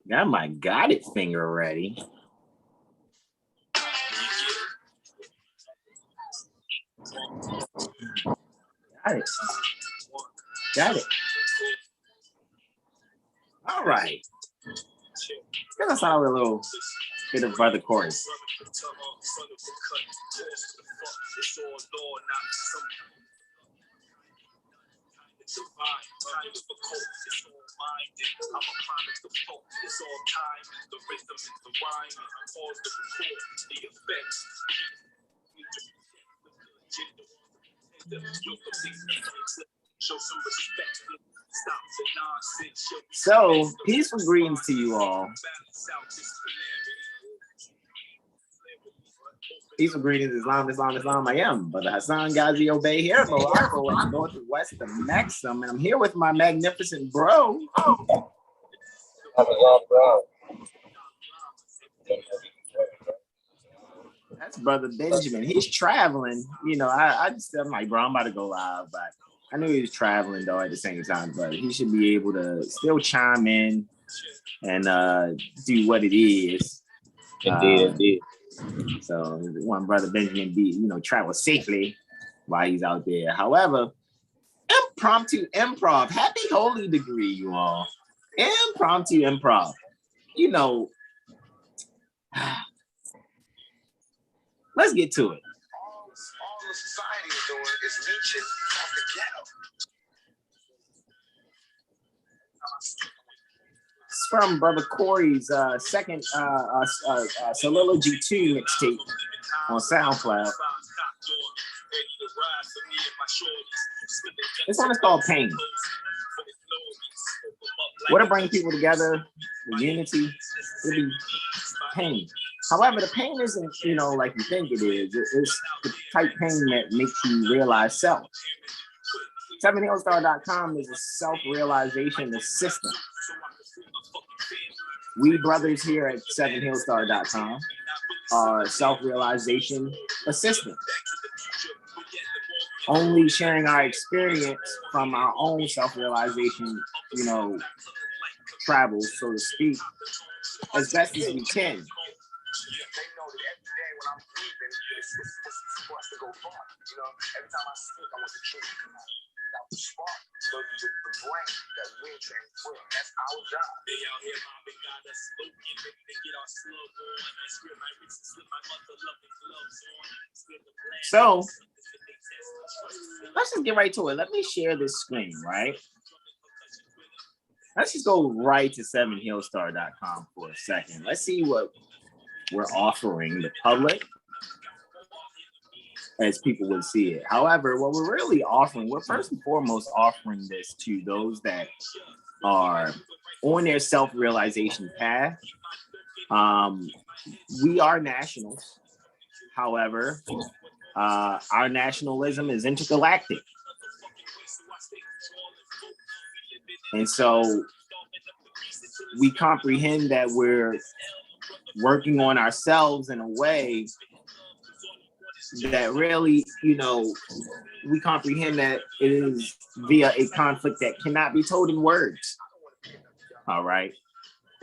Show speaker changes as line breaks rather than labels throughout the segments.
Got my got it finger ready. Got it. Got it. All right. Gonna start with a little bit of Brother Chorus. So, peaceful greetings to you all. Peaceful greetings, Islam, Islam, Islam. I am Brother Hasan Ghaziel Bey here, Morocco, and northwest of Maxim, and I'm here with my magnificent bro. That's Brother Benjamin. He's traveling. You know, I'm like, bro, I'm about to go live, but I knew he was traveling though at the same time, but he should be able to still chime in and do what it is. Indeed. So one Brother Benjamin travel safely while he's out there. However, impromptu improv, happy holy degree, you all. Impromptu improv. You know, let's get to it. All society is doing is leeching off the ghetto. It's from Brother Corey's second Solilogy 2 mixtape on SoundCloud. This one is called Pain. What to bring people together, the unity, really pain. However, the pain isn't, like you think it is. It's the type pain that makes you realize self. 7hillstar.com is a self-realization assistant. We brothers here at 7hillstar.com are self-realization assistants. Only sharing our experience from our own self-realization, travels, so to speak, as best as we can. So let's just get right to it. Let me share this screen, right? Let's just go right to 7hillstar.com for a second. Let's see what we're offering the public as people would see it. However, what we're really offering, we're first and foremost offering this to those that are on their self-realization path. We are nationals. However, our nationalism is intergalactic. And so we comprehend that we're working on ourselves in a way that really, we comprehend that it is via a conflict that cannot be told in words. All right.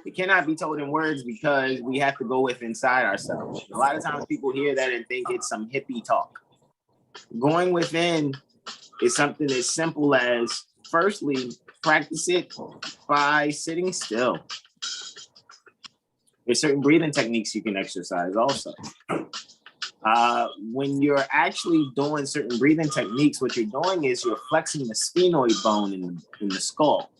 It cannot be told in words because we have to go with inside ourselves. A lot of times people hear that and think it's some hippie talk. Going within is something as simple as, firstly, practice it by sitting still. There's certain breathing techniques you can exercise also. When you're actually doing certain breathing techniques, what you're doing is you're flexing the sphenoid bone in the skull.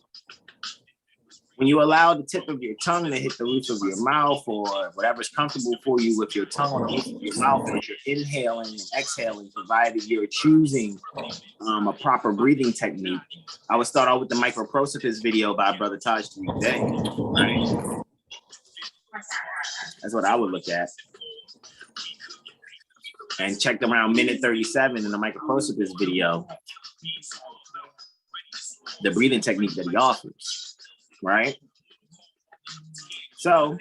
When you allow the tip of your tongue to hit the roof of your mouth or whatever's comfortable for you with your tongue on the roof of your mouth, as you're inhaling and exhaling, provided you're choosing a proper breathing technique. I would start out with the microprocipus video by Brother Taj today, right? That's what I would look at. And check around minute 37 in the microprocipus video, the breathing technique that he offers, right? So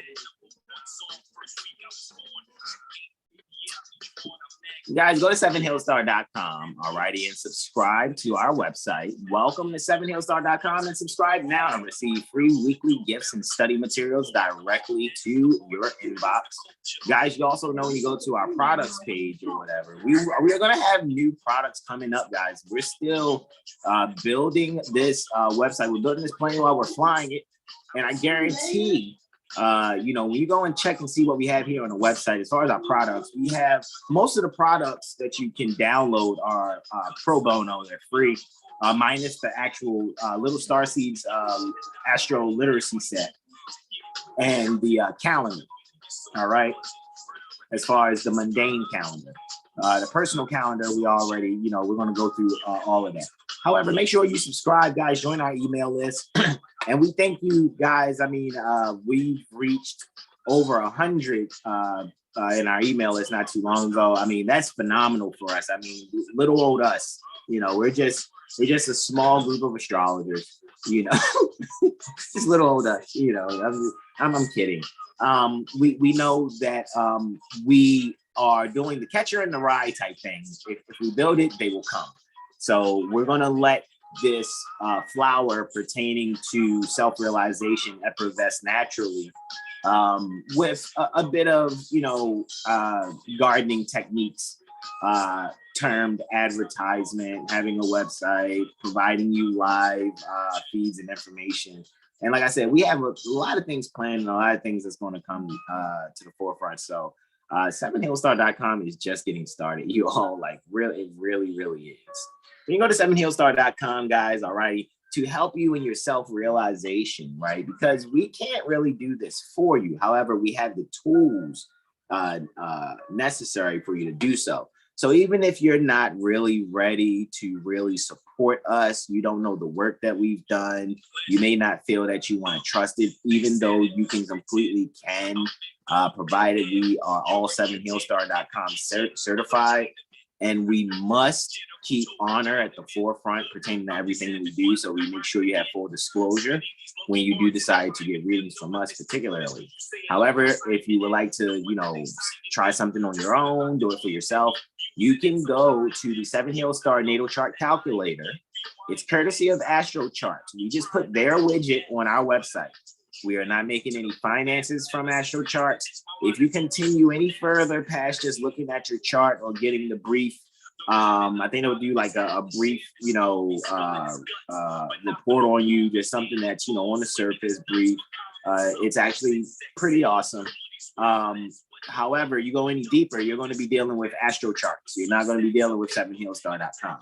Guys, go to 7hillstar.com, alrighty, and subscribe to our website. Welcome to 7hillstar.com and subscribe now and receive free weekly gifts and study materials directly to your inbox. Guys, you also know when you go to our products page or whatever, we are going to have new products coming up, guys. We're still building this website. We're building this plane while we're flying it, and I guarantee you know, when you go and check and see what we have here on the website, as far as our products, we have most of the products that you can download are pro bono, they're free, minus the actual Little Starseeds AstroLiteracy set and the calendar, all right, as far as the mundane calendar. The personal calendar, we already, you know, we're going to go through all of that. However, make sure you subscribe, guys, join our email list. And we thank you guys. I mean, we've reached over 100 in our email list not too long ago. I mean, that's phenomenal for us. I mean, little old us, you know, we're just a small group of astrologers, you know, just little old us, you know, I'm kidding. We know that we are doing the catcher in the rye type thing. If we build it, they will come. So we're going to let this flower pertaining to self-realization effervesce naturally with a bit of, you know, gardening techniques termed advertisement, having a website, providing you live feeds and information. And like I said, we have a lot of things planned and a lot of things that's going to come to the forefront. So 7hillstar.com is just getting started. You all, like, really, it really is. You can go to 7hillstar.com, guys, all right, to help you in your self-realization, right? Because we can't really do this for you. However, we have the tools necessary for you to do so. So even if you're not really ready to really support us, you don't know the work that we've done, you may not feel that you want to trust it, even though you completely can, provided we are all 7hillstar.com certified, and we must keep honor at the forefront pertaining to everything that we do. So we make sure you have full disclosure when you do decide to get readings from us, particularly. However, if you would like to, you know, try something on your own, do it for yourself, you can go to the 7hillstar natal chart calculator. It's courtesy of Astro Charts. We just put their widget on our website. We are not making any finances from Astro Charts. If you continue any further past just looking at your chart or getting the brief, I think it'll do like a brief, you know, report on you, just something that's, you know, on the surface, brief. It's actually pretty awesome. However, you go any deeper, you're going to be dealing with Astro Charts. You're not going to be dealing with 7hillstar.com.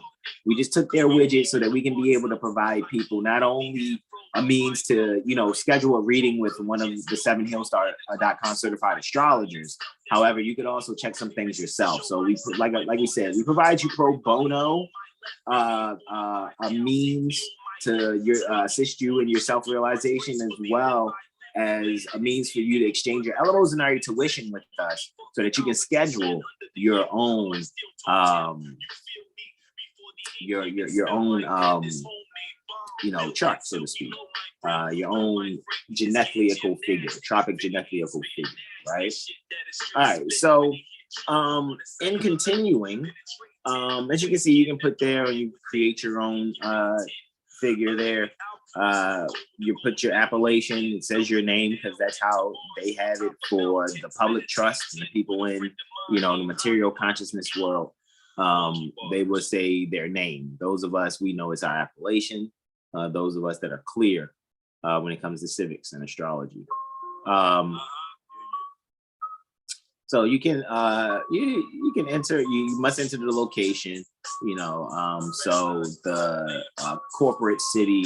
We just took their widget so that we can be able to provide people not only a means to, you know, schedule a reading with one of the 7hillstar.com certified astrologers. However, you could also check some things yourself. So we, like we said, we provide you pro bono, a means to assist you in your self-realization, as well as a means for you to exchange your eleemosynary tuition with us so that you can schedule your own your own you know, chart, so to speak, your own genethliacal figure, tropic genethliacal figure, right? All right, so in continuing, as you can see, you can put there, you create your own figure there. You put your appellation, it says your name, because that's how they have it for the public trust and the people in, you know, the material consciousness world. They will say their name. Those of us, we know it's our appellation. Those of us that are clear when it comes to civics and astrology. So you can you can enter, you must enter the location, you know, so the corporate city,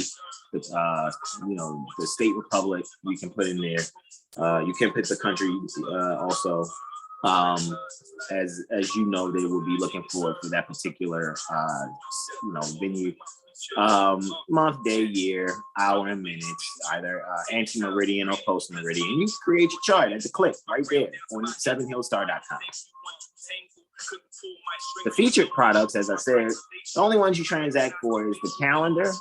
the you know, the state republic, you can put in there. You can put the country also, as you know, they will be looking for that particular you know, venue. Month, day, year, hour, and minutes, either ante-meridian or post-meridian. You can create your chart at the click right there on 7hillstar.com. The featured products, as I said, the only ones you transact for is the calendar,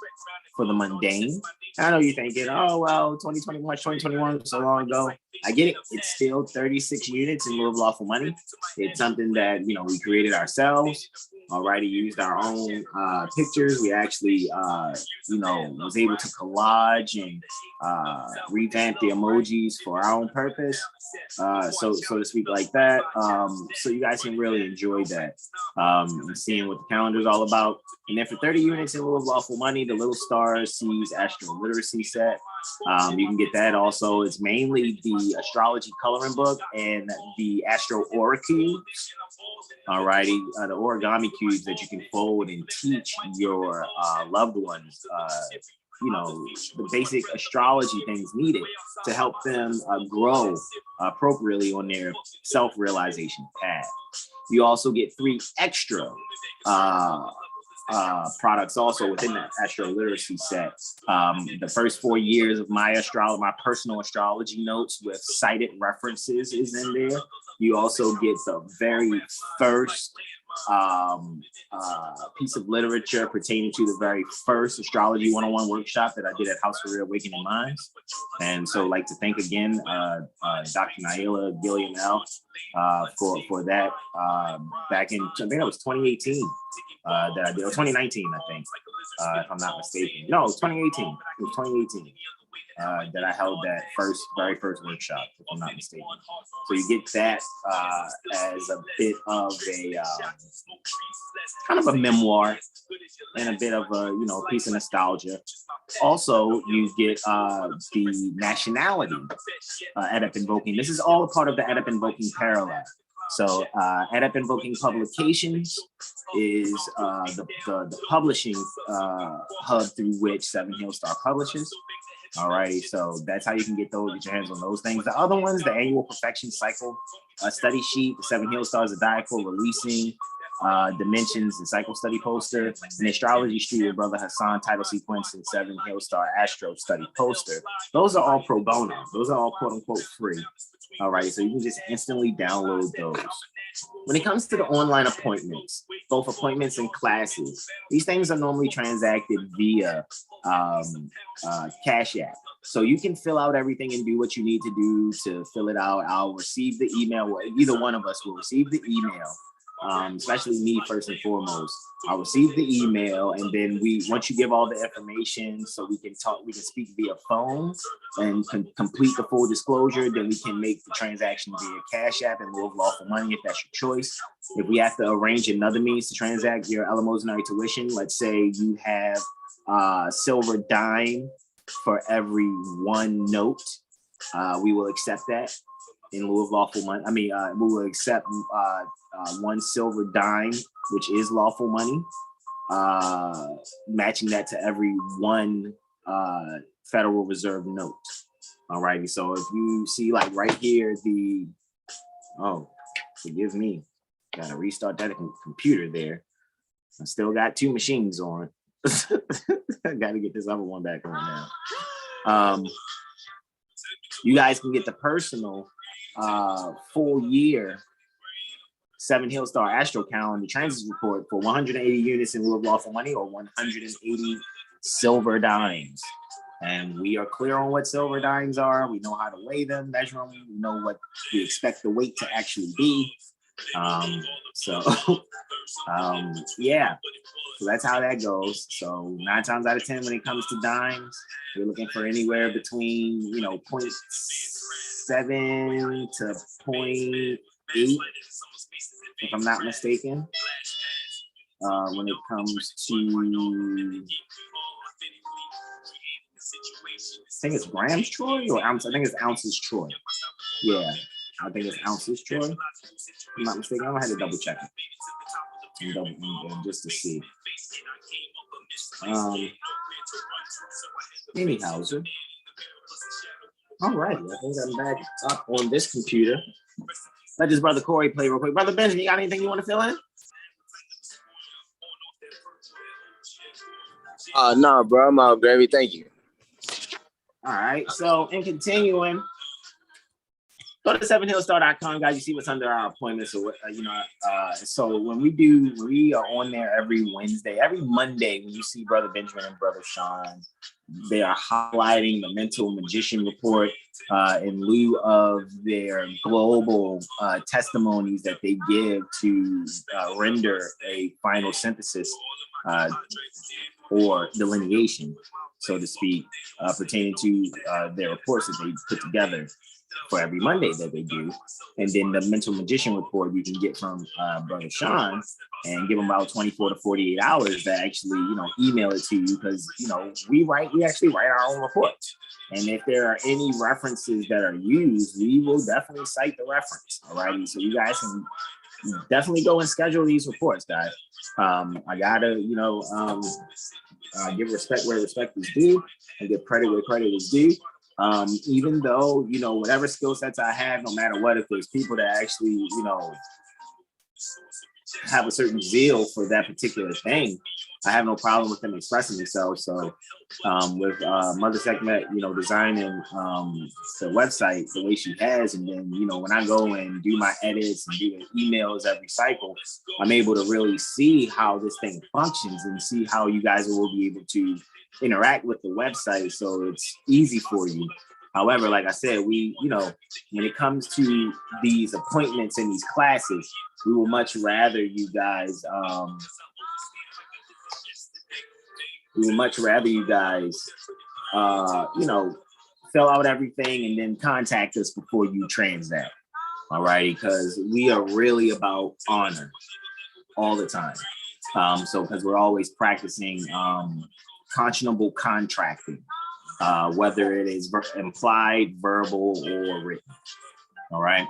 for the mundane. I know you're thinking, oh, well, 2021, 2021, so long ago. I get it. It's still 36 units in lieu of lawful money. It's something that, you know, we created ourselves. Already used our own pictures. We actually, you know, was able to collage and revamp the emojis for our own purpose. So to speak like that. So you guys can really enjoy that and seeing what the calendar is all about. And then for 30 units in lieu of lawful money, the Little Stars Sees AstroLiteracy set. You can get that also. It's mainly the astrology coloring book and the Astro Aura cubes. Alrighty, the origami cubes that you can fold and teach your loved ones, you know, the basic astrology things needed to help them grow appropriately on their self-realization path. You also get 3 extra products also within that Astro Literacy set. The first 4 years of my personal astrology notes with cited references is in there. You also get the very first piece of literature pertaining to the very first Astrology 101 workshop that I did at House for Reawakening Minds. And so I'd like to thank again Dr. Naila Gilliam-El for that back in, I think that was 2018 that I did, or 2019, I think, if I'm not mistaken. No, it was 2018. It was 2018. That I held that very first workshop, if I'm not mistaken. So you get that as a bit of a kind of a memoir and a bit of a, you know, piece of nostalgia. Also, you get the nationality AdEp Invoking. This is all a part of the AdEp Invoking parallel. So AdEp Invoking Publications is the publishing hub through which Seven Hill Star publishes. All right, so that's how you can get your hands on those things. The other ones, the annual perfection cycle study sheet, the Seven Hill Stars Zodiacal releasing dimensions and cycle study poster, and the Astrology Street with Brother Hasan title sequence and Seven Hill Star Astro study poster. Those are all pro bono. Those are all quote unquote free. All right, so you can just instantly download those. When it comes to the online appointments, both appointments and classes, these things are normally transacted via Cash App. So you can fill out everything and do what you need to do to fill it out. I'll receive the email, or either one of us will receive the email, especially me first and foremost. I'll receive the email, and then once you give all the information, so we can speak via phone and complete the full disclosure, then we can make the transaction via Cash App in lieu of lawful money if that's your choice. If we have to arrange another means to transact your eleemosynary tuition, let's say you have silver dime for every 1 note, we will accept that in lieu of lawful money. I mean, we will accept 1 silver dime, which is lawful money, matching that to every 1 Federal Reserve note. All righty, so if you see like right here, forgive me, gotta restart that computer there. I still got 2 machines on. I gotta get this other one back on now. You guys can get the personal full year Seven Hill Star Astro Calendar Transit Report for 180 units in lieu of lawful money, or 180 silver dimes. And we are clear on what silver dimes are. We know how to weigh them, measure them. We know what we expect the weight to actually be. Yeah. So that's how that goes. So 9 times out of 10, when it comes to dimes, we're looking for anywhere between, 0.7 to 0.8, if I'm not mistaken. When it comes to, I think it's grams troy or ounce. I think it's ounces troy. Yeah, I think it's ounces troy. If I'm not mistaken. I'm gonna have to double check it. Just to see. Anyhow, sir. All right, I think I'm back up on this computer. Let this brother Corey play real quick. Brother Benjamin, you got anything you want to fill in?
No, bro, I'm out, baby. Thank you.
All right, so in continuing, go to 7hillstar.com, guys. You see what's under our appointments. So, so when we are on there every Wednesday, every Monday, when you see Brother Benjamin and Brother Sean, they are highlighting the mental magician report in lieu of their global testimonies that they give to render a final synthesis or delineation, so to speak, pertaining to their reports that they put together for every Monday that they do. And then the mental magician report you can get from Brother Sean and give them about 24 to 48 hours to actually, email it to you, because, we actually write our own reports. And if there are any references that are used, we will definitely cite the reference. All righty. So you guys can definitely go and schedule these reports, guys. I gotta, give respect where respect is due and give credit where credit is due. Even though, whatever skill sets I have, no matter what, if there's people that actually, have a certain zeal for that particular thing, I have no problem with them expressing themselves. So with Mother Sekhmet, designing the website the way she has, and then, when I go and do my edits and do the emails every cycle, I'm able to really see how this thing functions and see how you guys will be able to interact with the website, so it's easy for you. However, like I said, we, when it comes to these appointments and these classes, we will much rather you guys, fill out everything and then contact us before you transact. All right, because we are really about honor all the time. So because we're always practicing conscionable contracting, whether it is implied, verbal, or written. All right.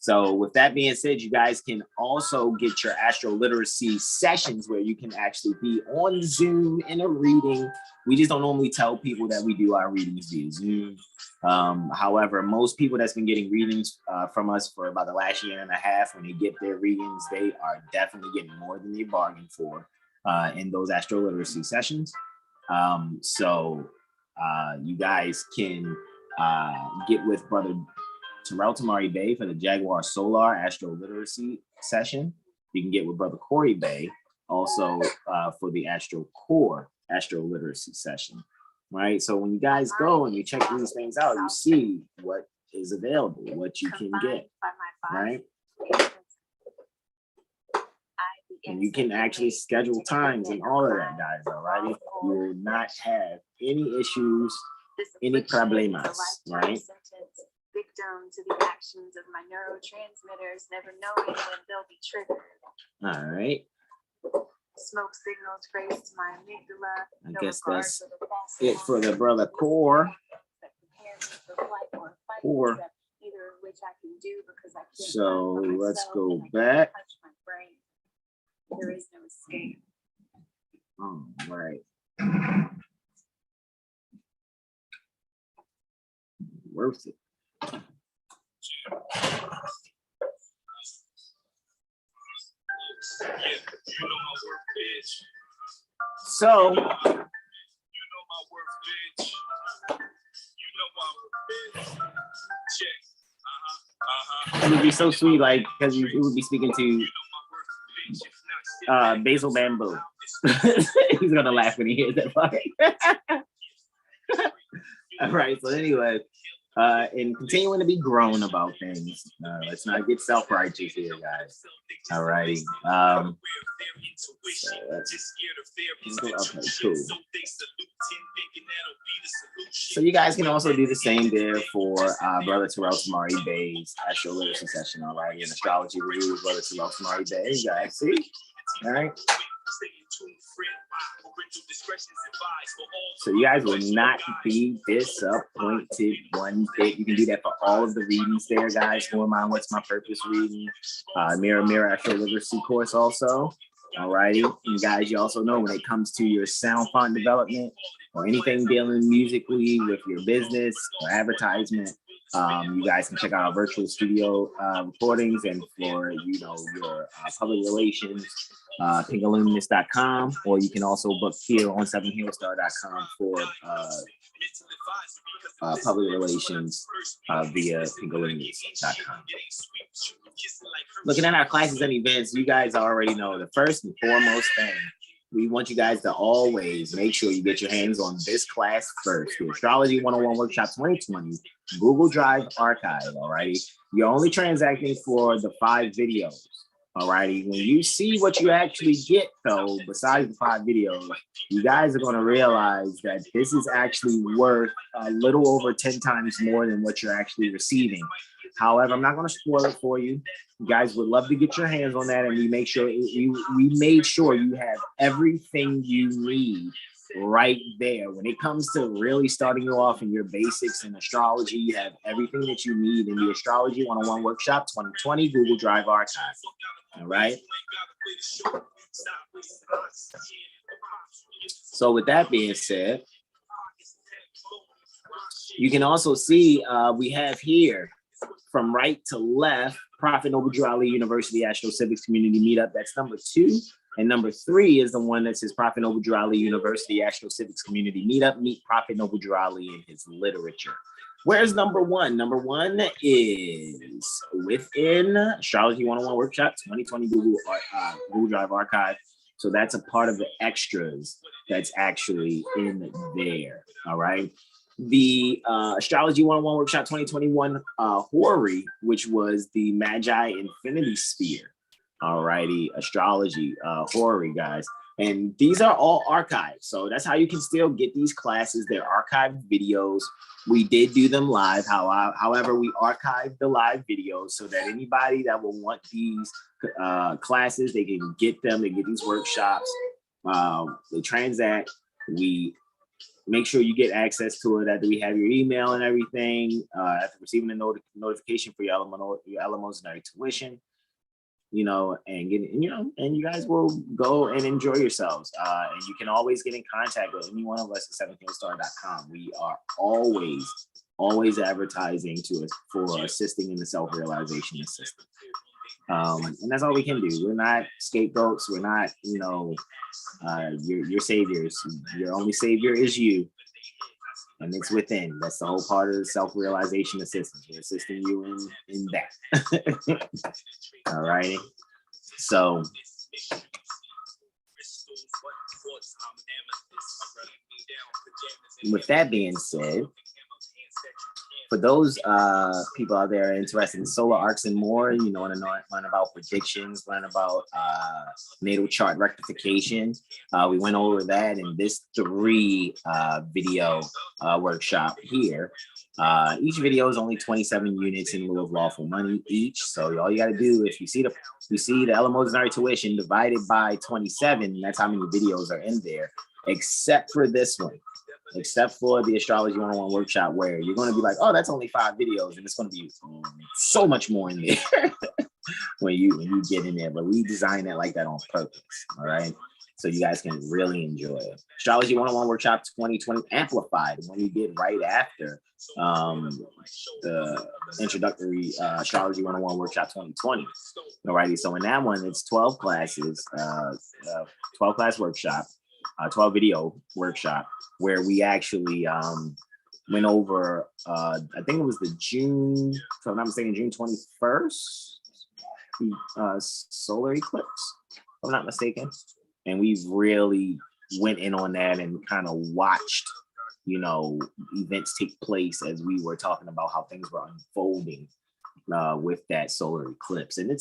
So with that being said, you guys can also get your AstroLiteracy sessions where you can actually be on Zoom in a reading. We just don't normally tell people that we do our readings via Zoom. However, most people that's been getting readings from us for about the last year and a half, when they get their readings, they are definitely getting more than they bargained for in those AstroLiteracy sessions. So you guys can get with Brother Terrell Tamari Bey for the JaguarSolar AstroLiteracy session. You can get with Brother Corey Bey also for the AstroCore AstroLiteracy session. Right. So when you guys go and you check these things out, you see what is available, what you can get. Right. And you can actually schedule times and all of that, guys. All right. You will not have any issues, any problemas. Right.
Victim to the actions of my neurotransmitters, never knowing when they'll be triggered.
All right.
Smoke signals raised to my amygdala.
I guess that's it for the Brother Core. So let's go back.
There is no escape.
All right. Worth it. So it would be so sweet, like, because you would be speaking to Basil Bamboo. He's gonna laugh when he hears that part. All right, so anyway, and continuing to be grown about things. Let's not get self-righteous here, guys. All righty. Okay, cool. So you guys can also do the same there for Brother Terrell Tamari Bey's AstroLiteracy session. All right, an astrology review with Brother Terrell Tamari Bey. You guys see? All right. So you guys will not be disappointed one bit. You can do that for all of the readings there, guys. Who am I? What's my purpose reading? Mirror AstroLiteracy course also. Alrighty. And guys, you also know when it comes to your sound font development or anything dealing musically with your business or advertisement, you guys can check out our virtual studio recordings, and for your public relations pinkilluminance.com, or you can also book here on 7healstar.com for public relations via pinkilluminance.com. Looking at our classes and events, you guys already know the first and foremost thing. We want you guys to always make sure you get your hands on this class first. The Astrology 101 Workshop 2020, Google Drive archive, all righty? You're only transacting for the 5 videos, all righty? When you see what you actually get, though, besides the 5 videos, you guys are going to realize that this is actually worth a little over 10 times more than what you're actually receiving. However, I'm not going to spoil it for you. You guys would love to get your hands on that, and we made sure you have everything you need right there. When it comes to really starting you off in your basics in astrology, you have everything that you need in the Astrology 101 Workshop 2020 Google Drive archive. All right. So with that being said, you can also see we have here from right to left, Prophet Noble Drew Ali University AstroCivics Community Meetup. That's number 2. And number 3 is the one that says Prophet Noble Drew Ali University AstroCivics Community Meetup. Meet Prophet Noble Drew Ali in his literature. Where's number 1? Number 1 is within Astrology 101 Workshop 2020 Google Drive archive. So that's a part of the extras that's actually in there. All right. The Astrology 101 Workshop 2021 Horary, which was the Magi Infinity Sphere. All righty, astrology, Horary, guys. And these are all archived. So that's how you can still get these classes. They're archived videos. We did do them live. However, we archived the live videos so that anybody that will want these classes, they can get them, they get these workshops. They transact. We make sure you get access to it after we have your email and everything, after receiving the notification for your elementary tuition, and and you guys will go and enjoy yourselves. And you can always get in contact with any one of us at 7healstar.com. We are always advertising for assisting in the self-realization system. And that's all we can do. We're not scapegoats. We're not, your saviors. Your only savior is you. And it's within. That's the whole part of the self-realization assistance. We're assisting you in that. All righty. So with that being said, for those people out there interested in solar arcs and more, want to learn about predictions, learn about natal chart rectification, we went over that in this 3 video workshop here. Each video is only 27 units in lieu of lawful money each. So all you got to do, if you see the elementary tuition divided by 27, that's how many videos are in there, except for this one. Except for the Astrology 101 Workshop, where you're going to be like, oh, that's only 5 videos, and it's going to be so much more in there when you get in there. But we designed it like that on purpose, all right? So you guys can really enjoy it. Astrology 101 Workshop 2020 Amplified, when we get right after the introductory Astrology 101 Workshop 2020. All righty, so in that one, it's 12 classes, 12 class workshop. 12 video workshop where we actually went over, I think it was the June, if I'm not mistaken, June 21st, solar eclipse, if I'm not mistaken. And we really went in on that and kind of watched, events take place as we were talking about how things were unfolding with that solar eclipse. And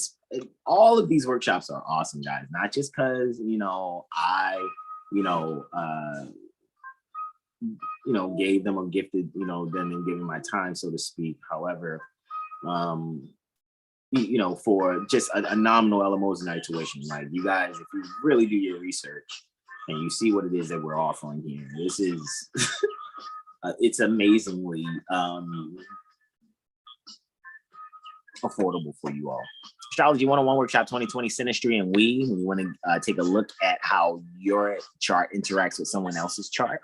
all of these workshops are awesome, guys, not just because, I gave them or gifted, them and giving my time, so to speak. However, for just a nominal elementary tuition, like you guys, if you really do your research and you see what it is that we're offering here, this is, it's amazingly affordable for you all. Astrology 101 Workshop 2020 Synastry and we want to take a look at how your chart interacts with someone else's chart.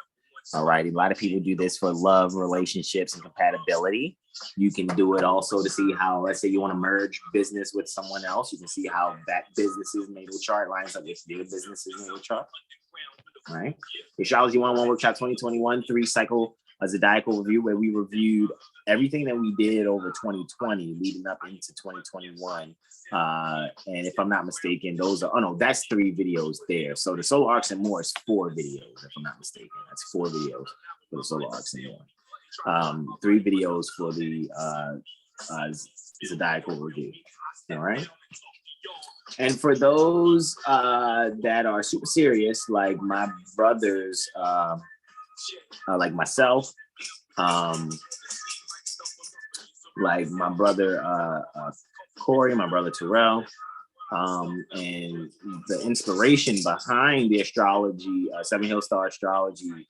All right, a lot of people do this for love, relationships, and compatibility. You can do it also to see how, let's say you want to merge business with someone else. You can see how that business's natal chart lines up with your business's natal chart. All right. Astrology 101 Workshop 2021, 3-cycle Zodiacal review, where we reviewed everything that we did over 2020 leading up into 2021. And if I'm not mistaken, those are, oh no, that's 3 videos there. So the solar arcs and more is 4 videos, if I'm not mistaken. That's 4 videos for the solar arcs and more. 3 videos for the Zodiacal review. All right. And for those that are super serious, like my brothers, like myself, like my brother Corey, my brother Terrell, and the inspiration behind the astrology, 7 Hill Star Astrology,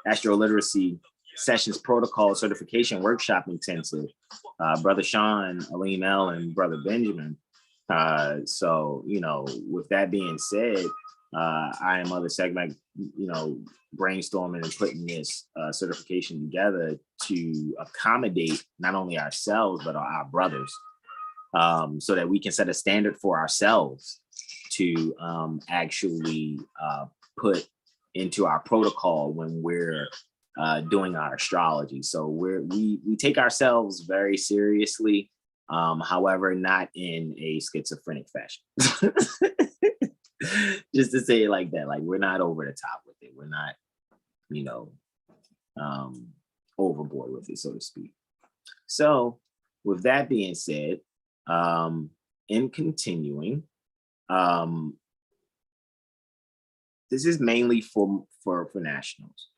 AstroLiteracy Sessions Protocol Certification Workshop Intensive, Brother Sean, Aleem L, and Brother Benjamin. So, you know, with that being said, I am Mother Segment, you know, brainstorming and putting this certification together to accommodate not only ourselves, but our brothers, so that we can set a standard for ourselves to actually put into our protocol when we're doing our astrology. So we take ourselves very seriously, however, not in a schizophrenic fashion. Just to say it like that, like we're not over the top with it. We're not, you know, overboard with it, so to speak. So with that being said, in continuing, this is mainly for nationals.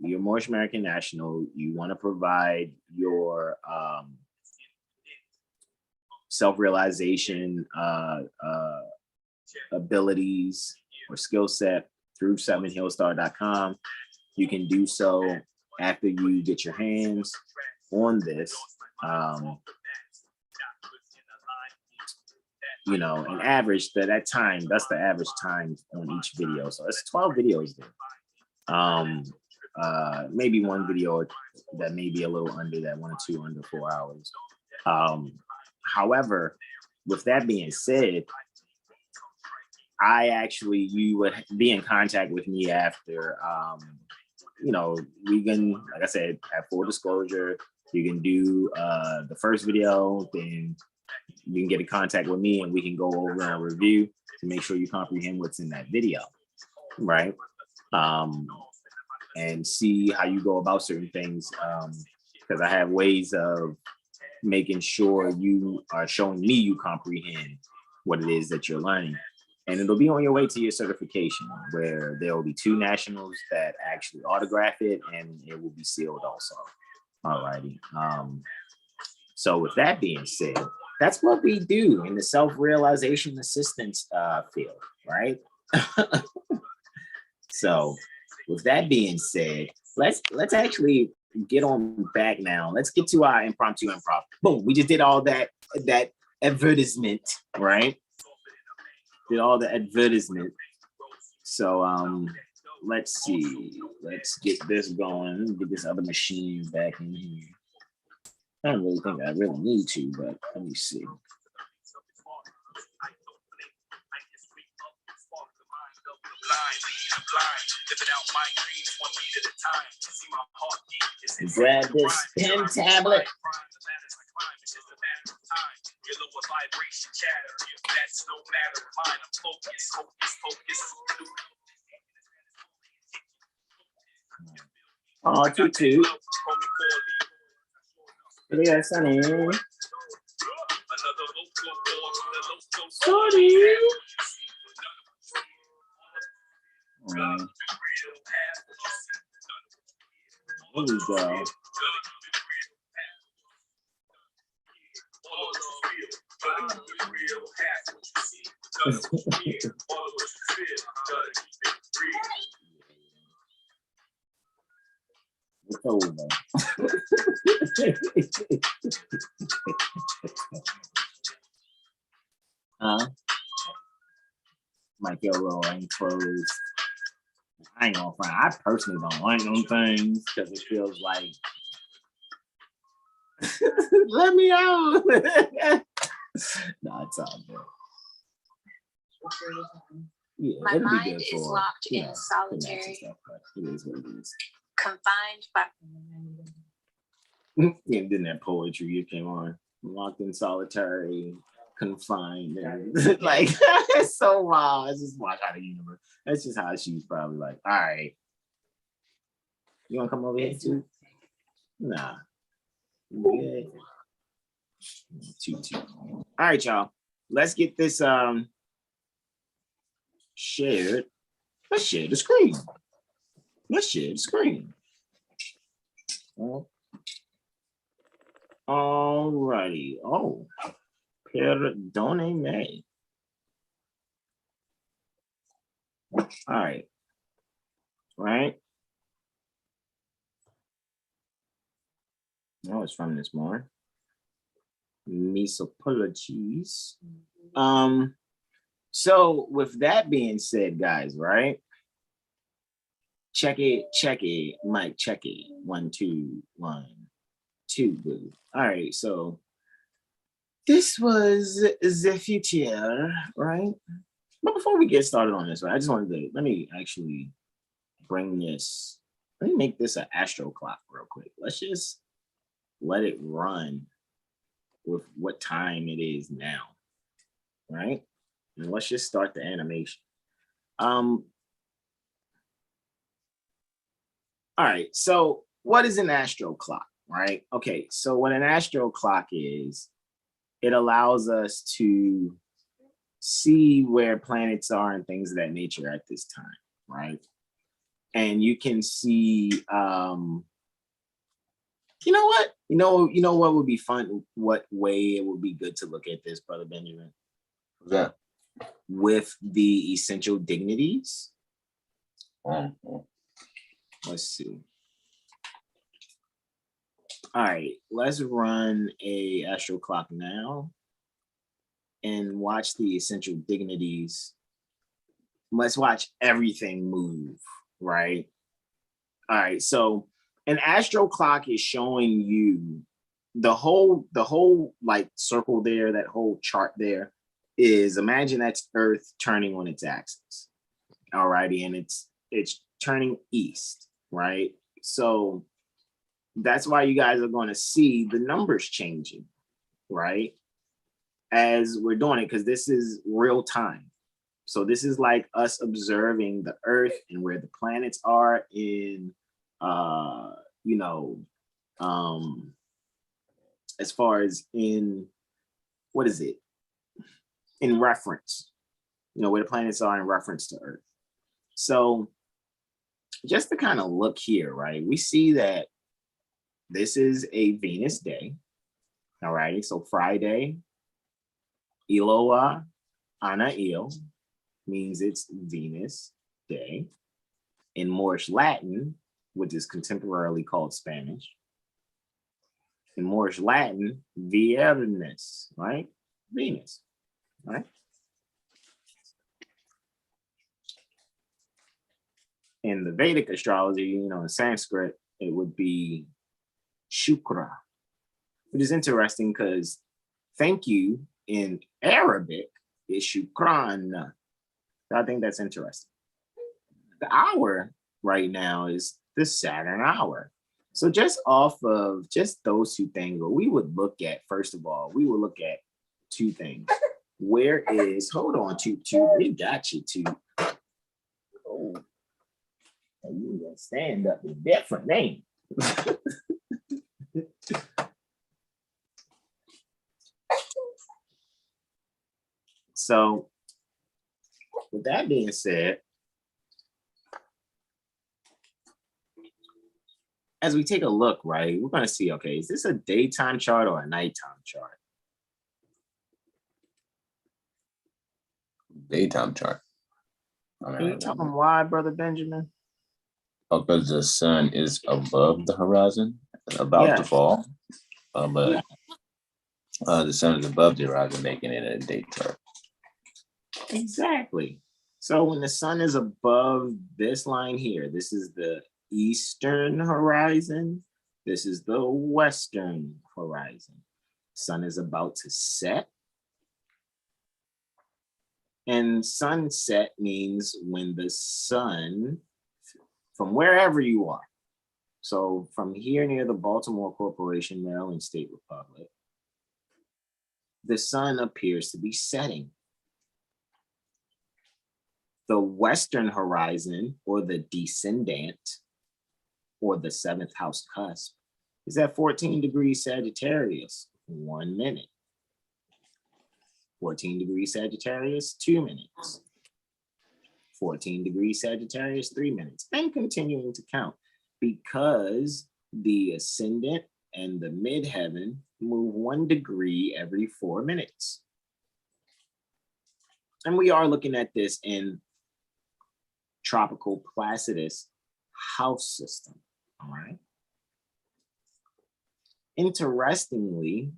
You're Moorish American national, you want to provide your self-realization abilities or skill set through 7hillstar.com. You can do so after you get your hands on this. You know, an average that time, that's the average time on each video. So it's 12 videos there. Maybe one video that may be a little under that, 1 or 2 under 4 hours. However, with that being said, you would be in contact with me after, you know, we can, like I said, have full disclosure. You can do the first video, then you can get in contact with me and we can go over and review to make sure you comprehend what's in that video, right? And see how you go about certain things, because I have ways of making sure you are showing me you comprehend what it is that you're learning. And it'll be on your way to your certification, where there will be 2 nationals that actually autograph it, and it will be sealed also. Alrighty. So with that being said, that's what we do in the self-realization assistance field, right? So with that being said, let's actually get on back now. Let's get to our impromptu improv. Boom, we just did all that advertisement, right? Did all the advertisement. So let's see. Let's get this going. Get this other machine back in here. I don't really think I really need to, but let me see. Grab this pen tablet. Oh, tutu. Yeah, Sonny. Sorry. Here we go. It's over. Might get a little enclosed. I ain't gonna front. I personally don't like them things because it feels like Let me out. No, it's all good. Yeah,
My
it'll be
mind
good
is
for,
locked
you
in
know,
solitary,
stuff, but it is what it is.
confined by.
And then that poetry you came on, locked in solitary, confined, and like it's so wild. It's just watch out of the universe. That's just how she's probably like, all right, you wanna come over here too? Nah. Good. Two. All right, y'all. Let's get this shared. Let's share the screen. Let's share the screen. All righty. Oh, perdóneme. All right. Right. Oh, it's from this morning. Mis apologies. So with that being said, guys, right? Check it. Mic, check it. 1, 2, 1, 2, boo. All right, so this was the future, right? But before we get started on this, right, I just wanted to, let me actually bring this, let me make this an Astro Clock real quick. Let's just let it run with what time it is now, right? And let's just start the animation. All right, so what is an Astro Clock, right? Okay, so what an Astro Clock is, it allows us to see where planets are and things of that nature at this time, right? And you can see, you know what? You know what would be fun? What way it would be good to look at this, Brother Benjamin?
What's that?
With the essential dignities. Let's see. All right, let's run a Astro Clock now and watch the essential dignities. Let's watch everything move, right? All right, so an Astro Clock is showing you the whole like circle there, that whole chart there is, imagine that's Earth turning on its axis. All righty, and it's turning east, right? So that's why you guys are going to see the numbers changing, right? As we're doing it, because this is real time. So this is like us observing the Earth and where the planets are in, you know, as far as in, what is it? In reference, you know, where the planets are in reference to Earth. So just to kind of look here, right? We see that this is a Venus day. All righty, so Friday, Iloa Ana Il means it's Venus day. In Moorish Latin, which is contemporarily called Spanish. In Moorish Latin, Viernes, right? Venus, right? In the Vedic astrology, you know, in Sanskrit, it would be Shukra, which is interesting because thank you in Arabic is Shukran. So I think that's interesting. The hour right now is the Saturn hour. So just off of just those two things, what we would look at, first of all, we would look at two things. Where is, hold on, Toot, we got you, Toot. Oh, you gonna stand up a different name. So with that being said, as we take a look, right, we're going to see, okay, is this a daytime chart or a nighttime chart?
Daytime chart.
Can you tell them why, Brother Benjamin?
Because the sun is above the horizon, about to fall. But the sun is above the horizon, making it a day chart.
Exactly. So when the sun is above this line here, this is the eastern horizon. This is the western horizon. Sun is about to set. And sunset means when the sun, from wherever you are, so from here near the Baltimore Corporation, Maryland State Republic, the sun appears to be setting. The western horizon, or the descendant, or the 7th house cusp, is at 14 degrees Sagittarius, 1 minute. 14 degrees Sagittarius, 2 minutes. 14 degrees Sagittarius, 3 minutes, and continuing to count, because the ascendant and the midheaven move 1 degree every 4 minutes. And we are looking at this in tropical Placidus house system, all right? Interestingly,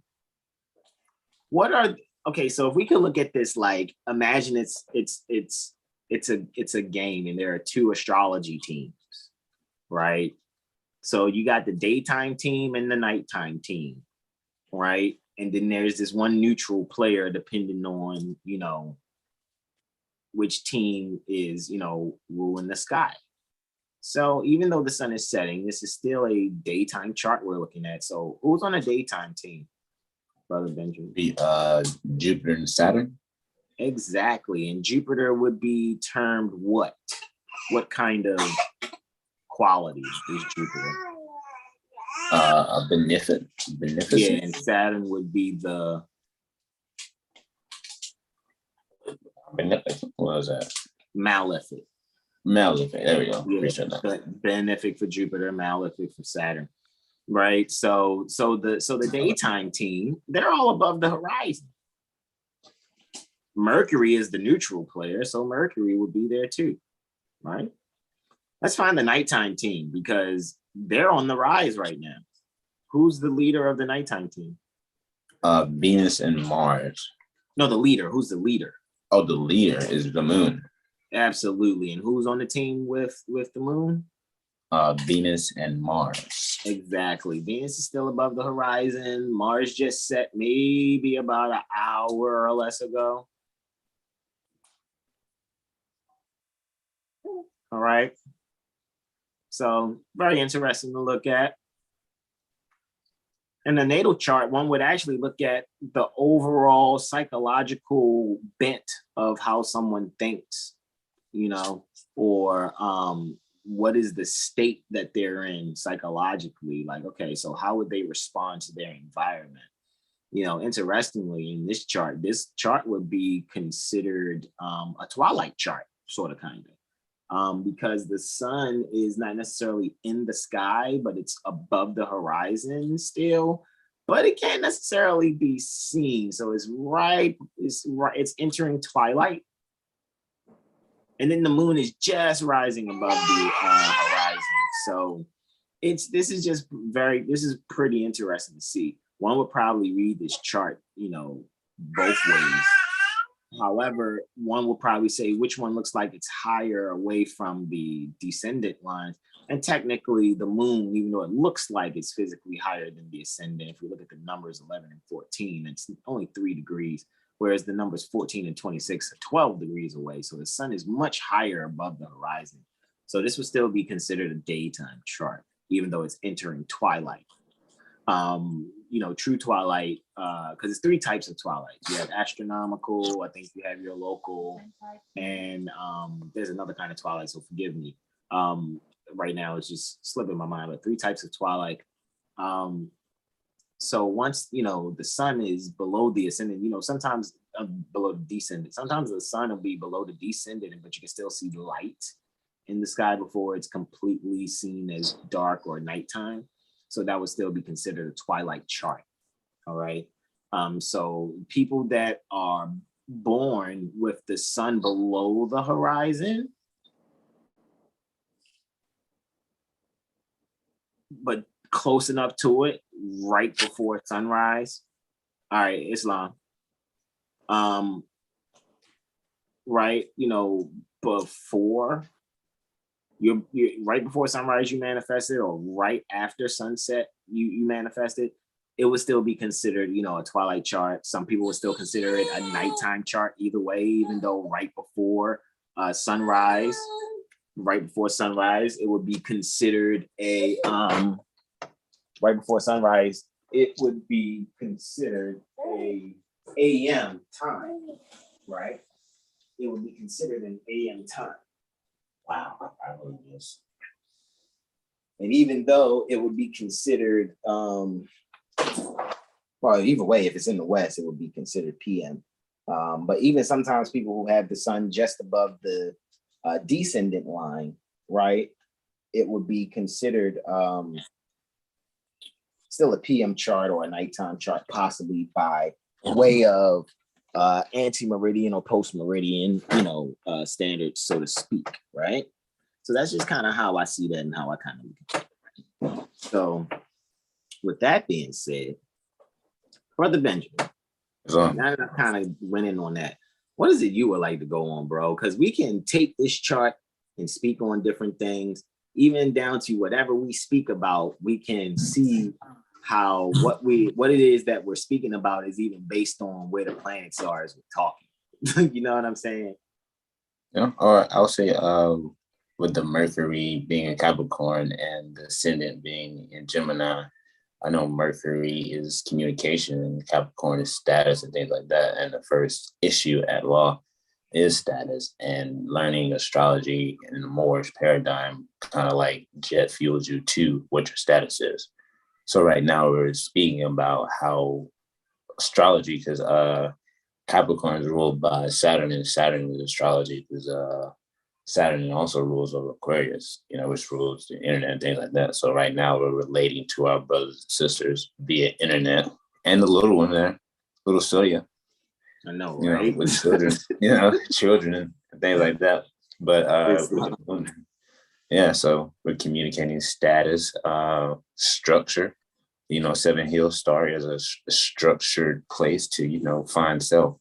okay, so if we could look at this, like, imagine it's a game and there are 2 astrology teams, right? So you got the daytime team and the nighttime team, right? And then there's this one neutral player depending on, you know, which team is, you know, ruling the sky. So even though the sun is setting, this is still a daytime chart we're looking at. So who's on a daytime team, Brother Benjamin?
Jupiter and Saturn.
Exactly. And Jupiter would be termed what? What kind of quality is Jupiter?
Beneficent.
Yeah, and Saturn would be the
beneficent. What was that?
malefic.
Malefic. There we go.
Yeah, benefic for Jupiter, malefic for Saturn. Right. So the daytime team, they're all above the horizon. Mercury is the neutral player, so Mercury would be there too. Right. Let's find the nighttime team because they're on the rise right now. Who's the leader of the nighttime team?
Venus and Mars.
No, the leader. Who's the leader?
Oh, the leader is the moon.
Absolutely. And who's on the team with the moon?
Venus and Mars.
Exactly. Venus is still above the horizon. Mars just set maybe about an hour or less ago. All right. So very interesting to look at. In the natal chart, one would actually look at the overall psychological bent of how someone thinks, you know, or what is the state that they're in psychologically? Like, okay, so how would they respond to their environment? You know, interestingly, in this chart would be considered a twilight chart, sort of, kind of, because the sun is not necessarily in the sky, but it's above the horizon still, but it can't necessarily be seen. So it's entering twilight. And then the moon is just rising above the horizon. So this is pretty interesting to see. One would probably read this chart, you know, both ways. However, one will probably say which one looks like it's higher away from the descendant lines. And technically the moon, even though it looks like it's physically higher than the ascendant, if we look at the numbers 11 and 14, it's only 3 degrees. Whereas the numbers 14 and 26 are 12 degrees away. So the sun is much higher above the horizon. So this would still be considered a daytime chart, even though it's entering twilight. You know, true twilight, because it's 3 types of twilight. You have astronomical, I think you have your local, and there's another kind of twilight, so forgive me. Right now it's just slipping my mind, but 3 types of twilight. So once, you know, the sun is below the ascendant, you know, sometimes below the descendant, sometimes the sun will be below the descendant, but you can still see light in the sky before it's completely seen as dark or nighttime. So that would still be considered a twilight chart. All right. So people that are born with the sun below the horizon, but close enough to it right before sunrise. All right, Islam. Right, you know, before you're right before sunrise, you manifest it, or right after sunset, you manifested, it would still be considered, you know, a twilight chart. Some people would still consider it a nighttime chart either way, even though right before sunrise, it would be considered a right before sunrise, it would be considered a AM time, right? It would be considered an AM time. Wow, I heard this. And even though it would be considered, well, either way, if it's in the West, it would be considered PM. But even sometimes people who have the sun just above the descendant line, right? It would be considered still a PM chart or a nighttime chart, possibly by way of anti-meridian or post-meridian, you know, standards, so to speak, right? So that's just kind of how I see that and how I kind of look at it. So with that being said, Brother Benjamin, now that I kind of went in on that, what is it you would like to go on, bro? Because we can take this chart and speak on different things, even down to whatever we speak about, we can see how what it is that we're speaking about is even based on where the planets are as we're talking. You know what I'm saying?
Yeah, or I'll say with the Mercury being in Capricorn and the ascendant being in Gemini, I know Mercury is communication and Capricorn is status and things like that. And the first issue at law is status, and learning astrology in the Moorish paradigm kind of like jet fuels you to what your status is. So right now we're speaking about how astrology, because Capricorn is ruled by Saturn, and Saturn is astrology, because Saturn also rules over Aquarius, you know, which rules the internet and things like that. So right now we're relating to our brothers and sisters via internet, and the little one there, little Soya.
I know,
you
right?
know, with children, you know, children and things like that. But yeah, so we're communicating status, structure. You know, Seven Hills Star is a structured place to, you know, find self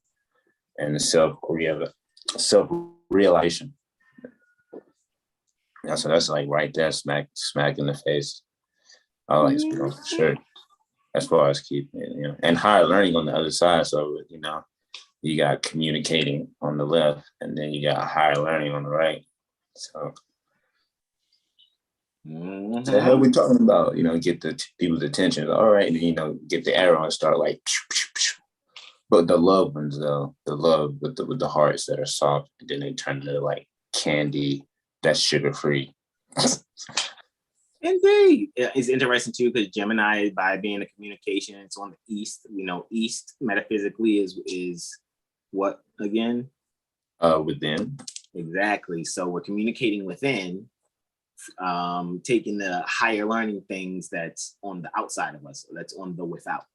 and self-realization. Yeah, so that's like right there, smack in the face. I like, you know, for sure. As far as keeping it, you know, and higher learning on the other side. So, you know, you got communicating on the left, and then you got higher learning on the right. So, what the hell we talking about? You know, get the people's attention. All right, and, you know, get the arrow and start like. But the loved ones, though, the love with the hearts that are soft, and then they turn into like candy that's sugar free.
Indeed. It's interesting too, because Gemini, by being a communication, it's on the east. You know, east metaphysically is what again?
Within.
Exactly. So we're communicating within, taking the higher learning things that's on the outside of us, that's on the without.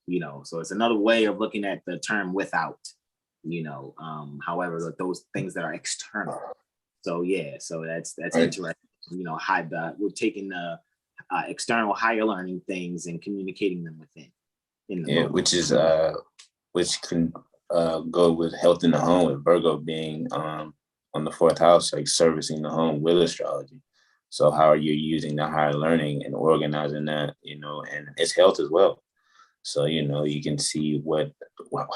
You know, so it's another way of looking at the term without. You know, however, those things that are external. So yeah, so that's right. Interesting. You know, we're taking the external higher learning things and communicating them within.
Which can go with health in the home, with Virgo being on the fourth house, like servicing the home with astrology. So how are you using the higher learning and organizing that, you know, and it's health as well. So, you know, you can see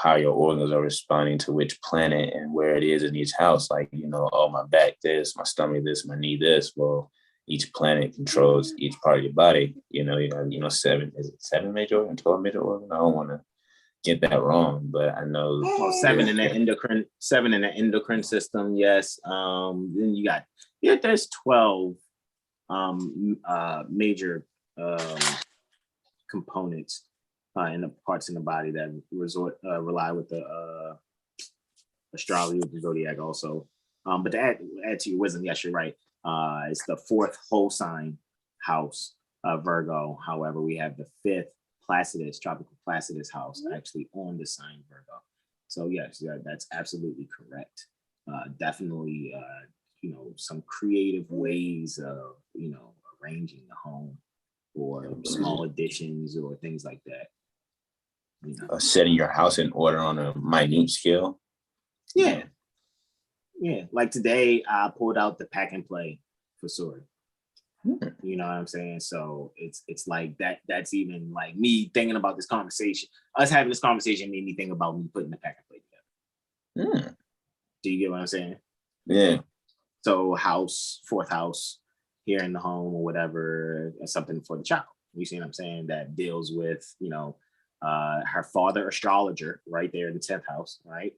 how your organs are responding to which planet and where it is in each house. Like, you know, oh, my back this, my stomach this, my knee this. Well, each planet controls each part of your body. You know, 7 major organ, 12 major organ? I don't want to get that wrong, but I know
7 in the endocrine system. Yes. Then there's 12 major components in the parts in the body that rely with the astrology, with the zodiac also. But to add to your wisdom, yes, you're right. It's the 4th whole sign house, Virgo. However, we have the 5th Placidus, tropical Placidus house actually on the sign Virgo. So yes, that's absolutely correct. Definitely, you know, some creative ways of, you know, arranging the home or small additions or things like that. You know.
Setting your house in order on a minute scale.
Yeah. Like today, I pulled out the pack and play for Sword. You know what I'm saying? So it's like that. That's even like me thinking about this conversation. Us having this conversation made me think about me putting the pack and play together. Do you get what I'm saying?
Yeah.
So fourth house here in the home or whatever, something for the child. You see what I'm saying? That deals with, her father astrologer right there in the 10th house, right?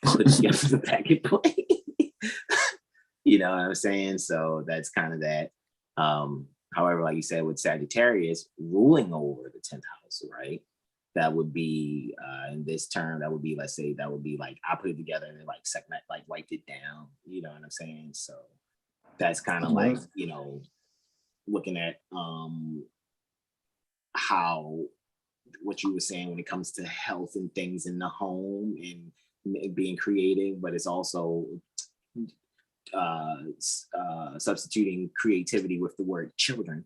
Put together the pack and play. You know what I'm saying? So that's kind of that. However, like you said, with Sagittarius ruling over the 10th house, right? That would be in this term, that would be, let's say, that would be like I put it together and then like second, like wiped it down. You know what I'm saying? So that's kind of like, looking at how what you were saying when it comes to health and things in the home and being creative, but it's also substituting creativity with the word children.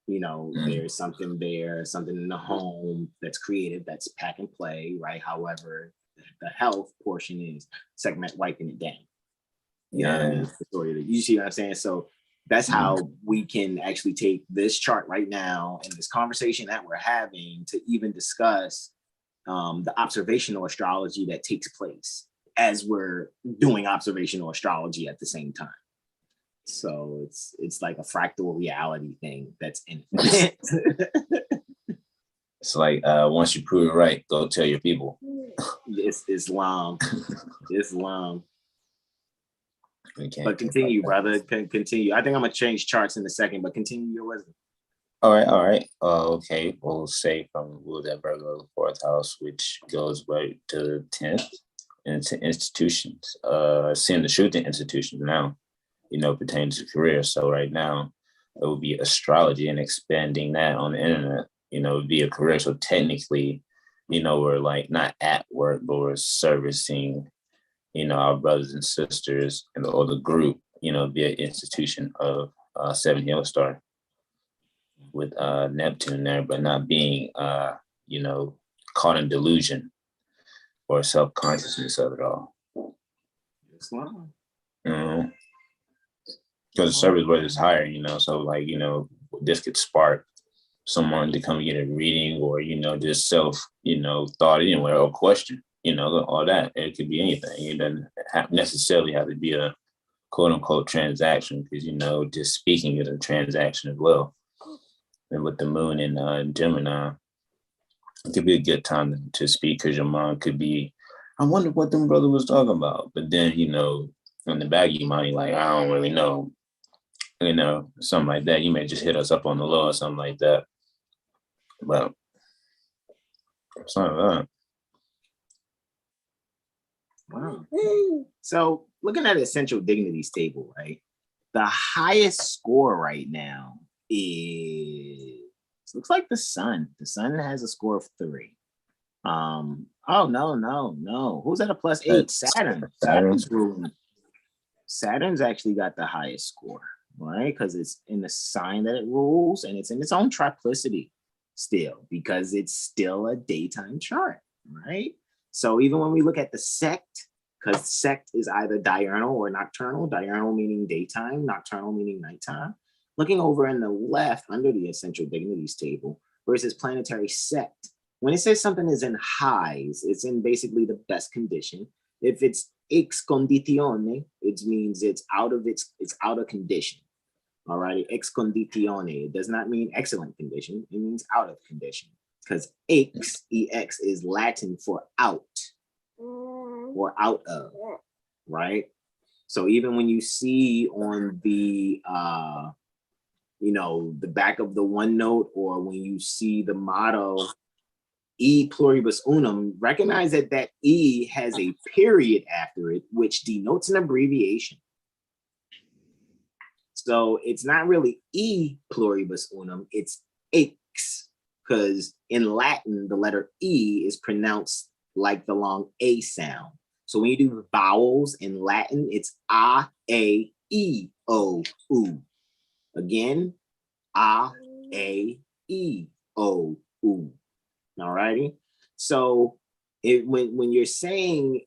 There's something there, something in the home that's creative, that's pack and play, right? However, the health portion is segment wiping it down. You know what I mean? You see what I'm saying? So that's how we can actually take this chart right now and this conversation that we're having to even discuss the observational astrology that takes place as we're doing observational astrology at the same time. So it's like a fractal reality thing that's infinite.
It's like once you prove it right, go tell your people.
It's Islam. But continue, brother. Continue. I think I'm gonna change charts in a second, but continue your wisdom.
All right. Okay. We'll say from that Virgo, the 4th house, which goes right to the 10th, into institutions. Seeing the truth in institutions now, pertaining to career. So right now, it would be astrology and expanding that on the internet. It would be a career. So technically, we're like not at work, but we're servicing, our brothers and sisters or the group, via institution of 7 Hill Star with Neptune there, but not being, caught in delusion or self-consciousness of it all. Because the service rate is higher, so like, this could spark someone to come get a reading or, just self, thought anywhere or question, all that. It could be anything. It doesn't necessarily have to be a quote unquote transaction because, just speaking is a transaction as well. And with the moon in Gemini, it could be a good time to speak because your mind could be, I wonder what them brother was talking about. But then, in the back of your mind, you're like, I don't really know. Something like that. You may just hit us up on the low or something like that. But it's not that.
Wow. So looking at Essential Dignities table, right? The highest score right now looks like the Sun. The Sun has a score of 3. Oh no. Who's at a +8? Saturn. Saturn's actually got the highest score, right? Because it's in the sign that it rules and it's in its own triplicity still, because it's still a daytime chart, right? So even when we look at the sect, because sect is either diurnal or nocturnal, diurnal meaning daytime, nocturnal meaning nighttime. Looking over in the left under the Essential Dignities table, where it says planetary sect, when it says something is in highs, it's in basically the best condition. If it's ex conditione, it means it's out of condition. All right, ex conditione. It does not mean excellent condition. It means out of condition. Because ex is Latin for out or out of, right? So even when you see on the the back of the OneNote, or when you see the motto E pluribus unum, recognize that E has a period after it, which denotes an abbreviation. So it's not really E pluribus unum, it's ex, because in Latin, the letter E is pronounced like the long A sound. So when you do vowels in Latin, it's A, E, O, U. Again, A, E, O, U. All righty. So when you're saying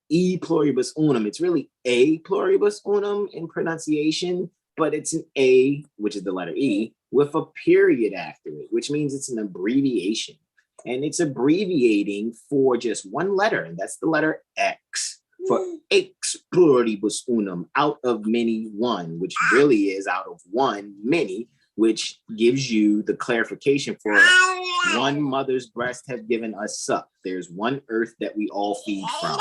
E pluribus unum, it's really A pluribus unum in pronunciation, but it's an A, which is the letter E, with a period after it, which means it's an abbreviation. And it's abbreviating for just one letter, and that's the letter X, for ex pluribus unum, out of many one, which really is out of one many, which gives you the clarification for one mother's breast have given us suck. There's one earth that we all feed from.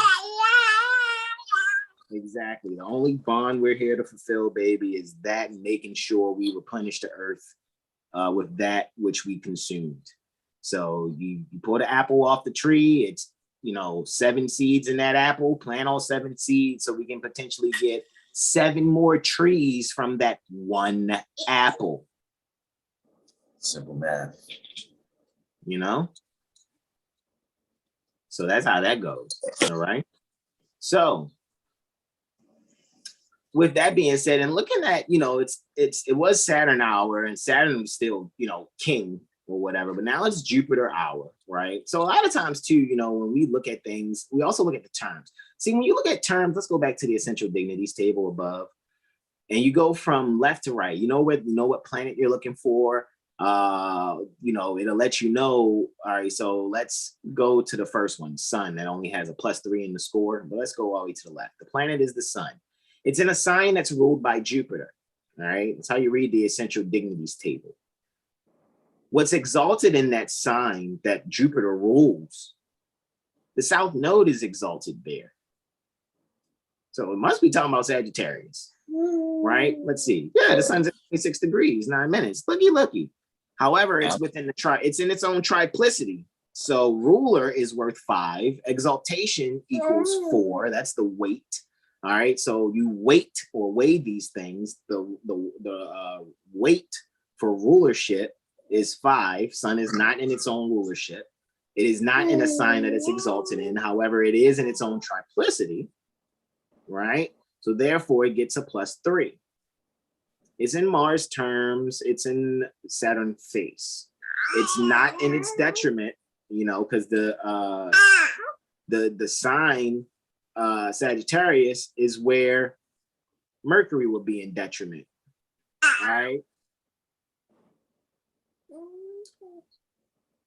Exactly. The only bond we're here to fulfill, baby, is that making sure we replenish the earth with that which we consumed. So you pull the apple off the tree, it's 7 seeds in that apple, plant all 7 seeds so we can potentially get 7 more trees from that one apple.
Simple math.
So that's how that goes. All right. So with that being said, and looking at, it was Saturn hour, and Saturn was still, king or whatever, but now it's Jupiter hour, right? So a lot of times too, when we look at things, we also look at the terms. See, when you look at terms, let's go back to the essential dignities table above, and you go from left to right. What planet you're looking for. It'll let you know. All right, so let's go to the first one, Sun, that only has a +3 in the score, but let's go all the way to the left. The planet is the Sun. It's in a sign that's ruled by Jupiter. All right, that's how you read the essential dignities table. What's exalted in that sign that Jupiter rules, the South Node is exalted there. So it must be talking about Sagittarius, right? Let's see. Yeah, the sun's at 26 degrees, 9 minutes. Looky. However, it's within it's in its own triplicity. So ruler is worth 5. Exaltation equals 4. That's the weight. All right. So you weight or weigh these things. The weight for rulership is 5. Sun is not in its own rulership. It is not in a sign that it's exalted in. However, it is in its own triplicity. Right. So therefore, it gets a +3. It's in Mars terms. It's in Saturn face. It's not in its detriment, because the sign Sagittarius is where Mercury will be in detriment. Right?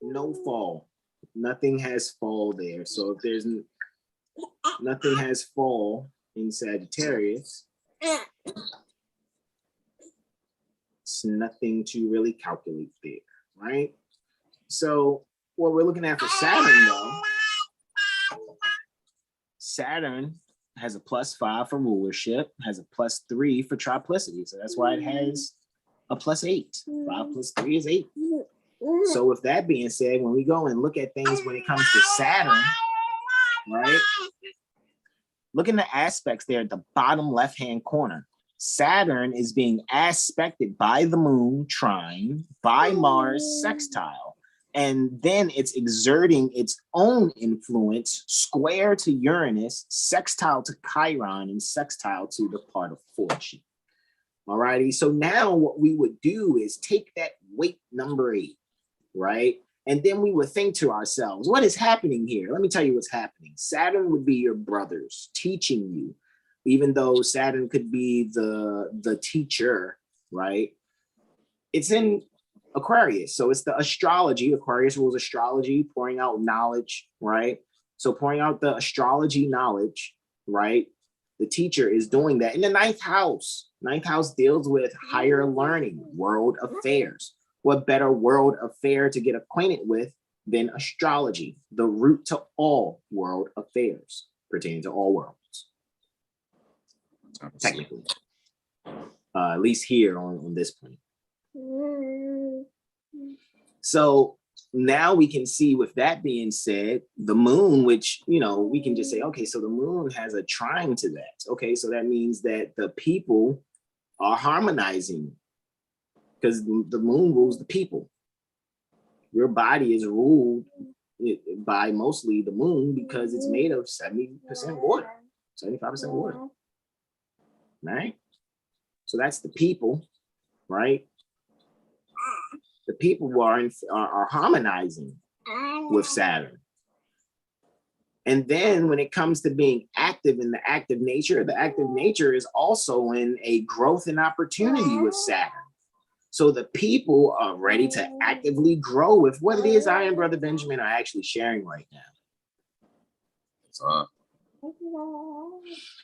No fall. Nothing has fall there. So if there's nothing has fall in Sagittarius, it's nothing to really calculate there, right? So what we're looking at for Saturn, though, Saturn has a +5 for rulership, has a +3 for triplicity. So that's why it has a +8. 5 + 3 is 8. So with that being said, when we go and look at things when it comes to Saturn, right? Look in the aspects there at the bottom left-hand corner. Saturn is being aspected by the moon trine, by Mars sextile, and then it's exerting its own influence square to Uranus, sextile to Chiron, and sextile to the part of fortune. All righty, so now what we would do is take that weight number 8, right? And then we would think to ourselves, what is happening here? Let me tell you what's happening. Saturn would be your brothers teaching you. Even though Saturn could be the teacher, right? It's in Aquarius. So it's the astrology. Aquarius rules astrology, pouring out knowledge, right? So pouring out the astrology knowledge, right? The teacher is doing that in the 9th house. 9th house deals with higher learning, world affairs. What better world affair to get acquainted with than astrology, the root to all world affairs pertaining to all worlds. Technically, at least here on this point. So now we can see, with that being said, the moon, which, we can just say, okay, so the moon has a trine to that. Okay, so that means that the people are harmonizing because the moon rules the people. Your body is ruled by mostly the moon because it's made of 70% water, 75% water. Right? So that's the people, right? The people who are harmonizing with Saturn. And then when it comes to being active in the active nature is also in a growth and opportunity with Saturn. So the people are ready to actively grow with what it is I and Brother Benjamin are actually sharing right now.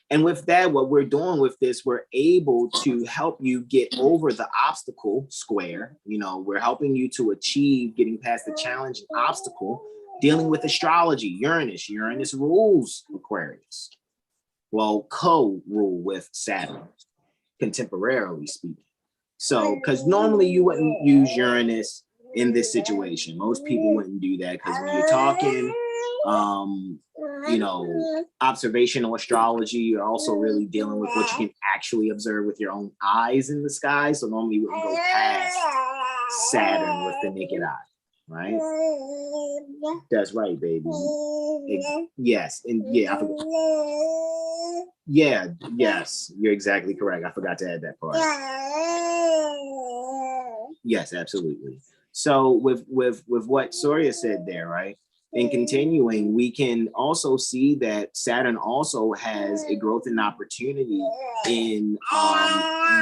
And with that, what we're doing with this, we're able to help you get over the obstacle square. You know, we're helping you to achieve getting past the challenging obstacle, dealing with astrology, Uranus. Uranus rules Aquarius. Well, co-rule with Saturn, contemporarily speaking. So, because normally you wouldn't use Uranus in this situation. Most people wouldn't do that because when you're talking, you know, observational astrology, you're also really dealing with what you can actually observe with your own eyes in the sky. So normally you wouldn't go past Saturn with the naked eye, right? That's right, baby. Yes, and yeah, I forgot. Yeah, yes, you're exactly correct. I forgot to add that part. Yes, absolutely. So with what Surya said there, right? And continuing, we can also see that Saturn also has a growth and opportunity in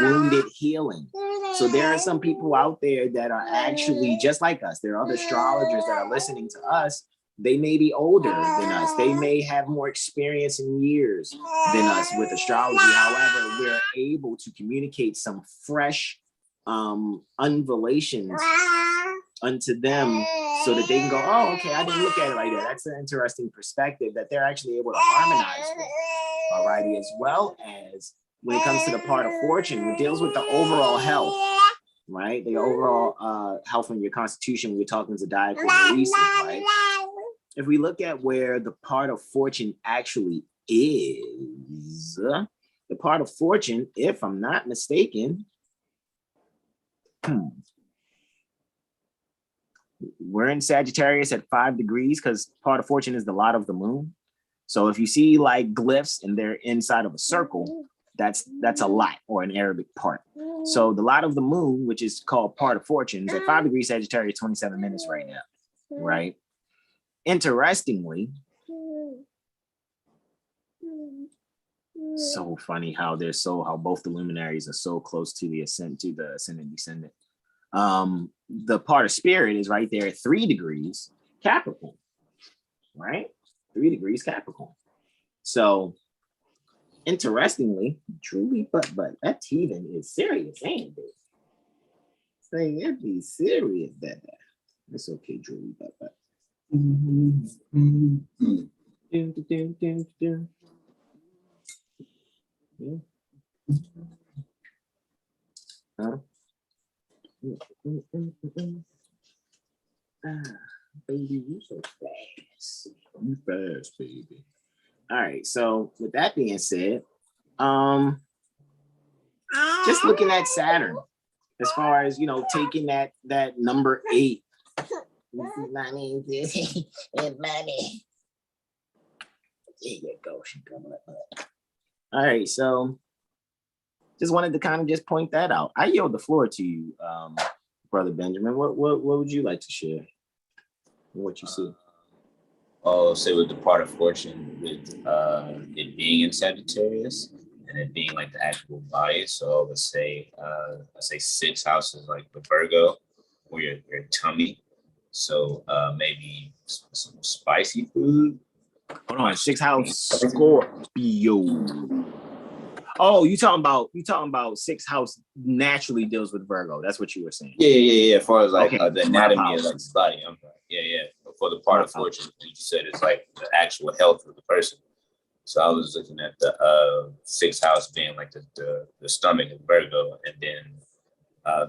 wounded healing. So there are some people out there that are actually just like us. There are other astrologers that are listening to us. They may be older than us. They may have more experience in years than us with astrology. However, we're able to communicate some fresh unvelations unto them so that they can go, oh, okay, I didn't look at it like that. That's an interesting perspective that they're actually able to harmonize with. Alrighty, as well as when it comes to the part of fortune, it deals with the overall health, right? The overall health in your constitution. We're talking zodiacal releases, right? If we look at where the part of fortune actually is, the part of fortune, if I'm not mistaken, we're in Sagittarius at 5 degrees because part of fortune is the lot of the moon. So if you see like glyphs and they're inside of a circle, that's a lot, or an Arabic part. So the lot of the moon, which is called part of fortune, is at 5 degrees Sagittarius, 27 minutes right now, right? Interestingly, so funny how how both the luminaries are so close to the ascendant descendant. The part of spirit is right there at 3 degrees Capricorn, right? 3 degrees Capricorn. So interestingly, truly, but that heathen is serious, ain't it? Saying it be serious, that it's okay, truly, but. Yeah. Baby, you so fast. You fast, baby. All right. So with that being said, just looking at Saturn, as far as taking that number 8. Money. There you go. She coming up. All right. So just wanted to kind of just point that out. I yield the floor to you, Brother Benjamin. What would you like to share? What you see?
I'll say with the part of fortune, with it being in Sagittarius and it being like the actual body. So let's say 6 houses like the Virgo, or your tummy. So maybe some spicy food.
Hold on, 6th house Scorpio. Oh, you talking about 6th house naturally deals with Virgo. That's what you were saying.
Yeah. As far as like
okay.
The anatomy of like the body. I'm sorry. Yeah. But for the part of fortune, you said it's like the actual health of the person. So I was looking at the 6th house being like the stomach of Virgo, and then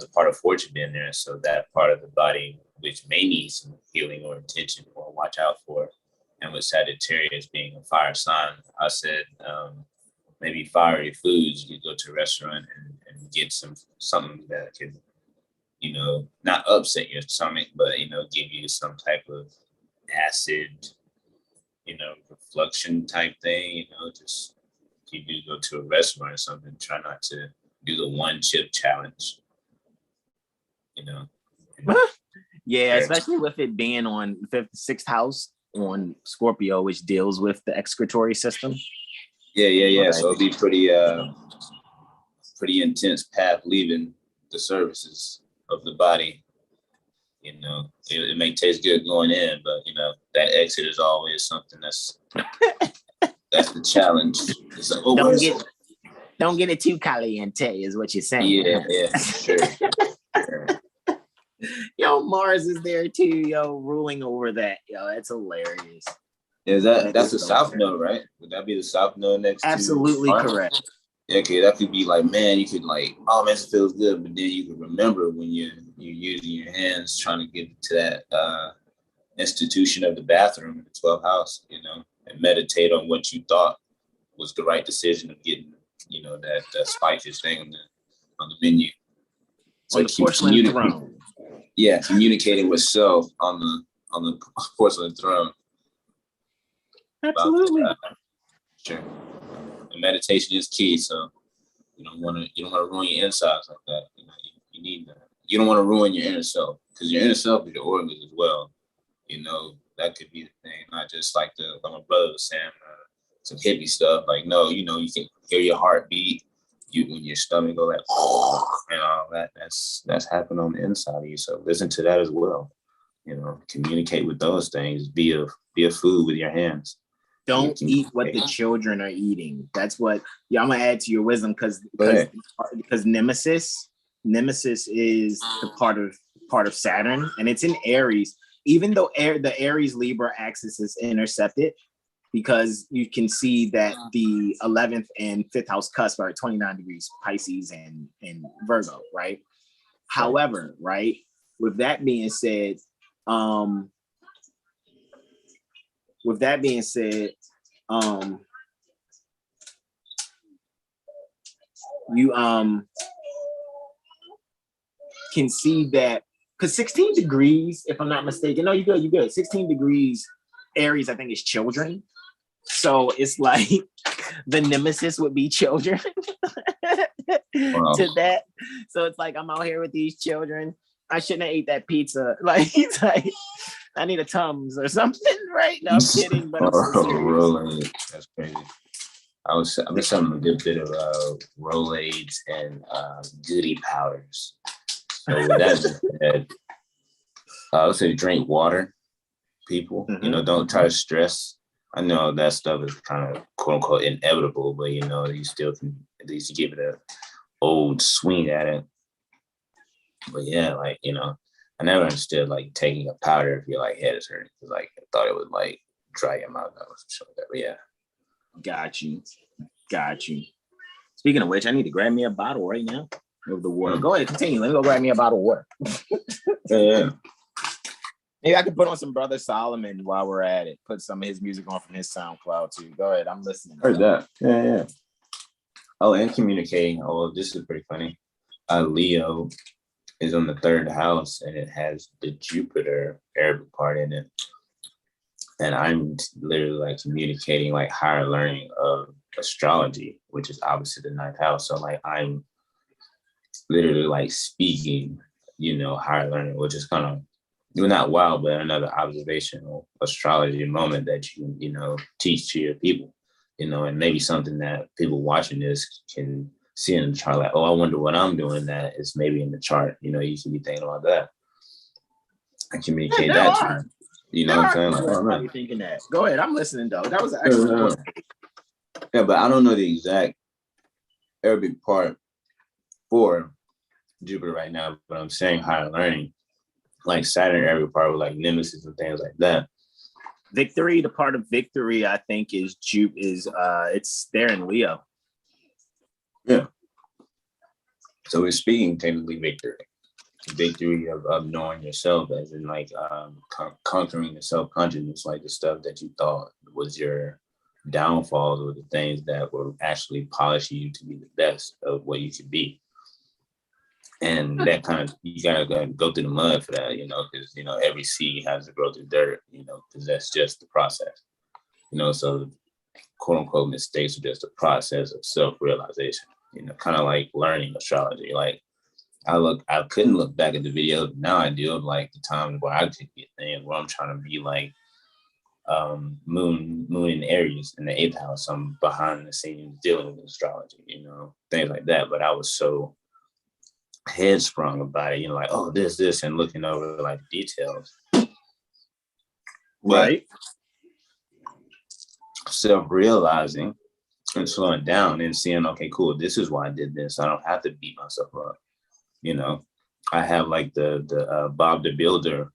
the part of fortune being there. So that part of the body which may need some healing or attention or watch out for. And with Sagittarius being a fire sign, I said maybe fiery foods. You could go to a restaurant and get something that can, not upset your stomach, but give you some type of acid, reflection type thing. Just if you do go to a restaurant or something, try not to do the 1 chip challenge.
Yeah, especially with it being on 6th house. on Scorpio, which deals with the excretory system.
Yeah. So it'd be pretty intense path leaving the services of the body. You know, it may taste good going in, but you know, that exit is always something that's the challenge. It's like,
don't get it too caliente, is what you're saying.
Yeah, sure.
Yo, Mars is there too, yo, ruling over that. Yo, that's hilarious.
Is that's the South Node, right? Would that be the South Node next?
Absolutely correct.
Yeah, okay, that could be like, man, you could like, oh man, it feels good, but then you could remember when you're using your hands trying to get to that institution of the bathroom in the 12th house, you know, and meditate on what you thought was the right decision of getting, you know, that spices thing on the menu.
So on the porcelain throne.
Yeah, communicating with self on the porcelain throne.
Absolutely.
Sure. And meditation is key, so you don't want to ruin your insides like that. You know, you need that. You don't want to ruin your inner self, because your inner self is your organs as well. You know, that could be the thing, not just like my brother was saying, some hippie stuff. Like, no, you know, you can hear your heartbeat. When your stomach go like, and all that. That's happening on the inside of you. So listen to that as well. You know, communicate with those things. Be a food with your hands.
Don't eat what the children are eating. That's what. Yeah, I'm gonna add to your wisdom because Nemesis is the part of Saturn, and it's in Aries. Even though the Aries Libra axis is intercepted, because you can see that the 11th and 5th house cusp are at 29 degrees Pisces and Virgo, right? However, right, with that being said, you can see that because 16 degrees, if I'm not mistaken, no, you're good. 16 degrees Aries, I think, is children. So it's like the nemesis would be children.
Wow.
To that. So it's like, I'm out here with these children. I shouldn't have ate that pizza. Like, he's like, I need a Tums or something, right? No, I'm kidding, but I'm so serious.
That's crazy. I've been selling a good bit of Rolaids and goody powders. So with that said, I would say drink water, people. Mm-hmm. You know, don't try to stress. I know that stuff is kind of quote unquote inevitable, but you know, you still can at least give it a old swing at it. But yeah, like, you know, I never understood like taking a powder if your like head is hurting, because like I thought it would like dry your mouth out or something like that. But yeah.
Got you. Speaking of which, I need to grab me a bottle right now of the water. Go ahead, continue. Let me go grab me a bottle of water.
Yeah.
Maybe I could put on some Brother Solomon while we're at it. Put some of his music on from his SoundCloud too. Go ahead, I'm listening.
Heard that. Yeah. Oh, and communicating. Oh, this is pretty funny. Leo is on the 3rd house, and it has the Jupiter Arabic part in it. And I'm literally like communicating like higher learning of astrology, which is obviously the 9th house. So like I'm literally like speaking, you know, higher learning, which is kind of, you're not wild, but another observational astrology moment that you can, you know, teach to your people, you know, and maybe something that people watching this can see in the chart, like, oh, I wonder what I'm doing that is maybe in the chart. You know, you should be thinking about that. I communicate that to you. You know what I'm saying? Like, oh,
man. You thinking that? Go ahead, I'm listening though. That was an excellent one.
Yeah, but I don't know the exact Arabic part for Jupiter right now, but I'm saying higher learning. Like Saturn Arabic part with like nemesis and things like that.
Victory, the part of victory, I think is it's there in Leo.
Yeah. So we're speaking technically victory of knowing yourself, as in like conquering the self-consciousness, like the stuff that you thought was your downfalls or the things that were actually polishing you to be the best of what you could be. And that kind of, you gotta go through the mud for that, you know, because, you know, every seed has to grow through dirt, you know, because that's just the process, you know. So quote unquote mistakes are just a process of self-realization, you know, kind of like learning astrology. Like I couldn't look back at the videos, but now I do, of like the times where I could get things where I'm trying to be like moon in Aries in the 8th house. I'm behind the scenes dealing with astrology, things like that. But I was so headsprung about it, like, oh, this, and looking over like details.
Right.
Self-realizing and slowing down and seeing, okay, cool, this is why I did this. I don't have to beat myself up. I have like the Bob the Builder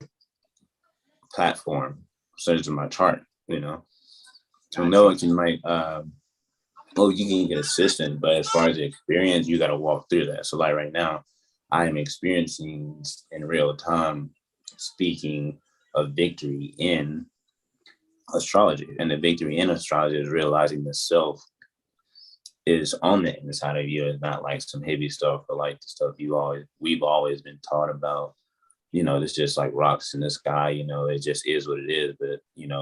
platform search in my chart, so no one can like you can get assistance, but as far as the experience, you got to walk through that. So like right now I am experiencing in real time speaking of victory in astrology, and the victory in astrology is realizing the self is on the inside of you. It's not like some heavy stuff or like the stuff we've always been taught about. It's just like rocks in the sky, it just is what it is. But,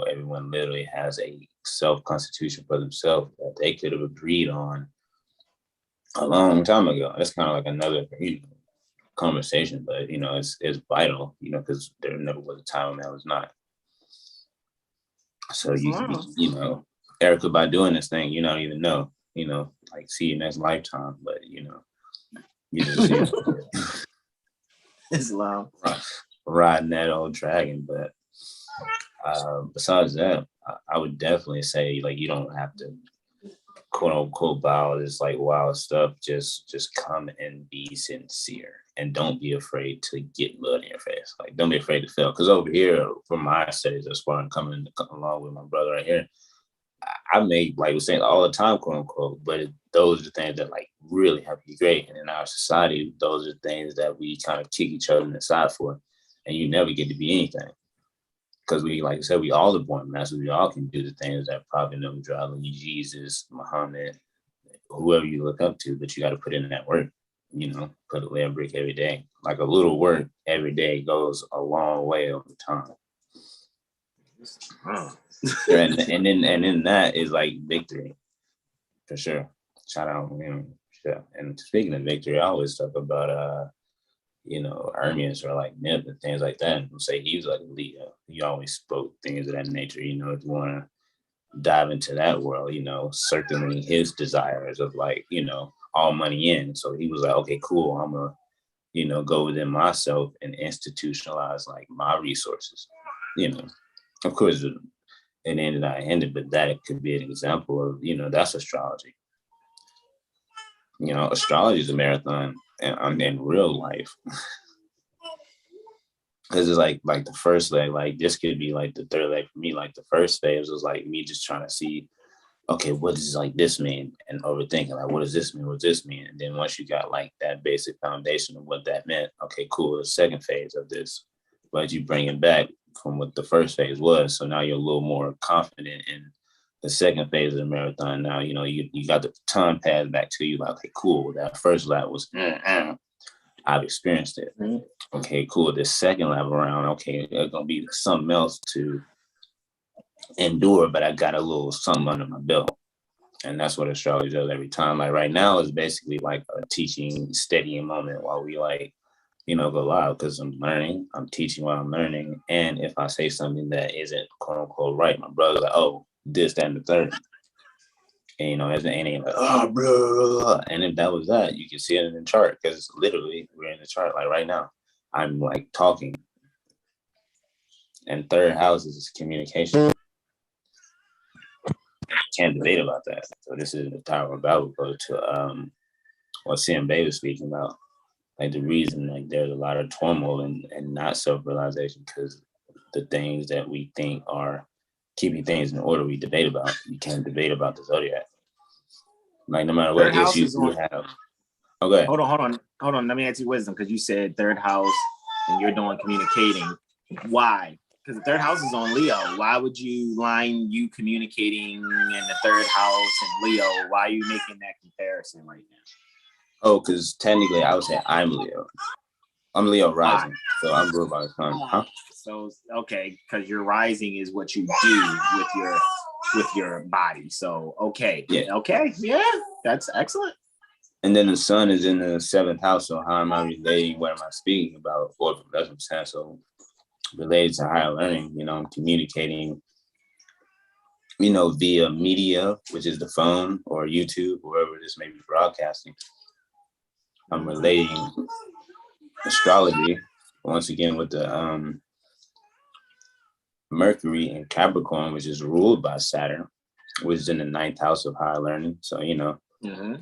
everyone literally has a self-constitution for themselves that they could have agreed on a long time ago. That's kind of like another conversation, but, it's vital, because there never was a time when that was not. So you can be, Erica, by doing this thing, you don't even know, like see you next lifetime, but, you just,
Islam.
Riding that old dragon. But besides that, I would definitely say like you don't have to quote unquote bow this like wild stuff. Just come and be sincere, and don't be afraid to get mud in your face. Like don't be afraid to fail. Because over here, from my studies, as far as coming along with my brother right here, I make, like we're saying, all the time, quote unquote, but those are the things that like really have to be great. And in our society, those are things that we kind of kick each other in the side for, and you never get to be anything. Because we, like I said, we all are born masters. We all can do the things that probably never drive like Jesus, Muhammad, whoever you look up to, but you got to put in that work, put away a brick every day. Like a little work every day goes a long way over time. and then that is like victory for sure. Shout out, sure. And speaking of victory, I always talk about Hermes or like myth and things like that, and say he was like a Leo. He always spoke things of that nature. If you want to dive into that world, circling his desires of like all money in. So he was like, okay, cool, I'm gonna go within myself and institutionalize like my resources. Of course, it ended I ended, but that could be an example of, that's astrology. Astrology is a marathon and in real life. Because it's like the first leg, like this could be like the third leg for me. Like the first phase was like me just trying to see, okay, what does like this mean? And overthinking, like, what does this mean? What does this mean? And then once you got like that basic foundation of what that meant, okay, cool, the second phase of this, but you bring it back from what the first phase was. So now you're a little more confident in the second phase of the marathon. Now, you got the time passed back to you, like, okay, cool, that first lap was, I've experienced it. Okay, cool, this second lap around, okay, it's going to be something else to endure, but I got a little something under my belt. And that's what astrology does every time. Like right now is basically like a teaching, steadying moment while we like, go live, because I'm learning, I'm teaching while I'm learning. And if I say something that isn't quote unquote right, my brother's like, oh, this, that, and the third. And, as an ain't like, oh, bro. And if that was that, you can see it in the chart, because literally we're in the chart. Like right now, I'm like talking. And third house is communication. Can't debate about that. So this is the Tower of Babel go to what Sam Bay was speaking about. Like the reason like there's a lot of turmoil and not self-realization, because the things that we think are keeping things in order, we debate about. You can't debate about the zodiac. Like no matter what issues you have. Okay.
Hold on. Let me ask you wisdom, because you said third house and you're doing communicating. Why? Because the third house is on Leo. Why would you line you communicating in the third house and Leo? Why are you making that comparison right now?
Oh, because technically I would say I'm Leo. I'm Leo rising. So I'm ruled by the sun. Huh?
So, okay, because your rising is what you do with your body. So, okay.
Yeah.
Okay. Yeah, that's excellent.
And then the sun is in the 7th house. So how am I relating? What am I speaking about? That's what I'm saying. So related to higher learning, I'm communicating via media, which is the phone or YouTube, wherever this may be broadcasting. I'm relating astrology once again with the Mercury in Capricorn, which is ruled by Saturn, which is in the 9th house of higher learning. So,
Mm-hmm.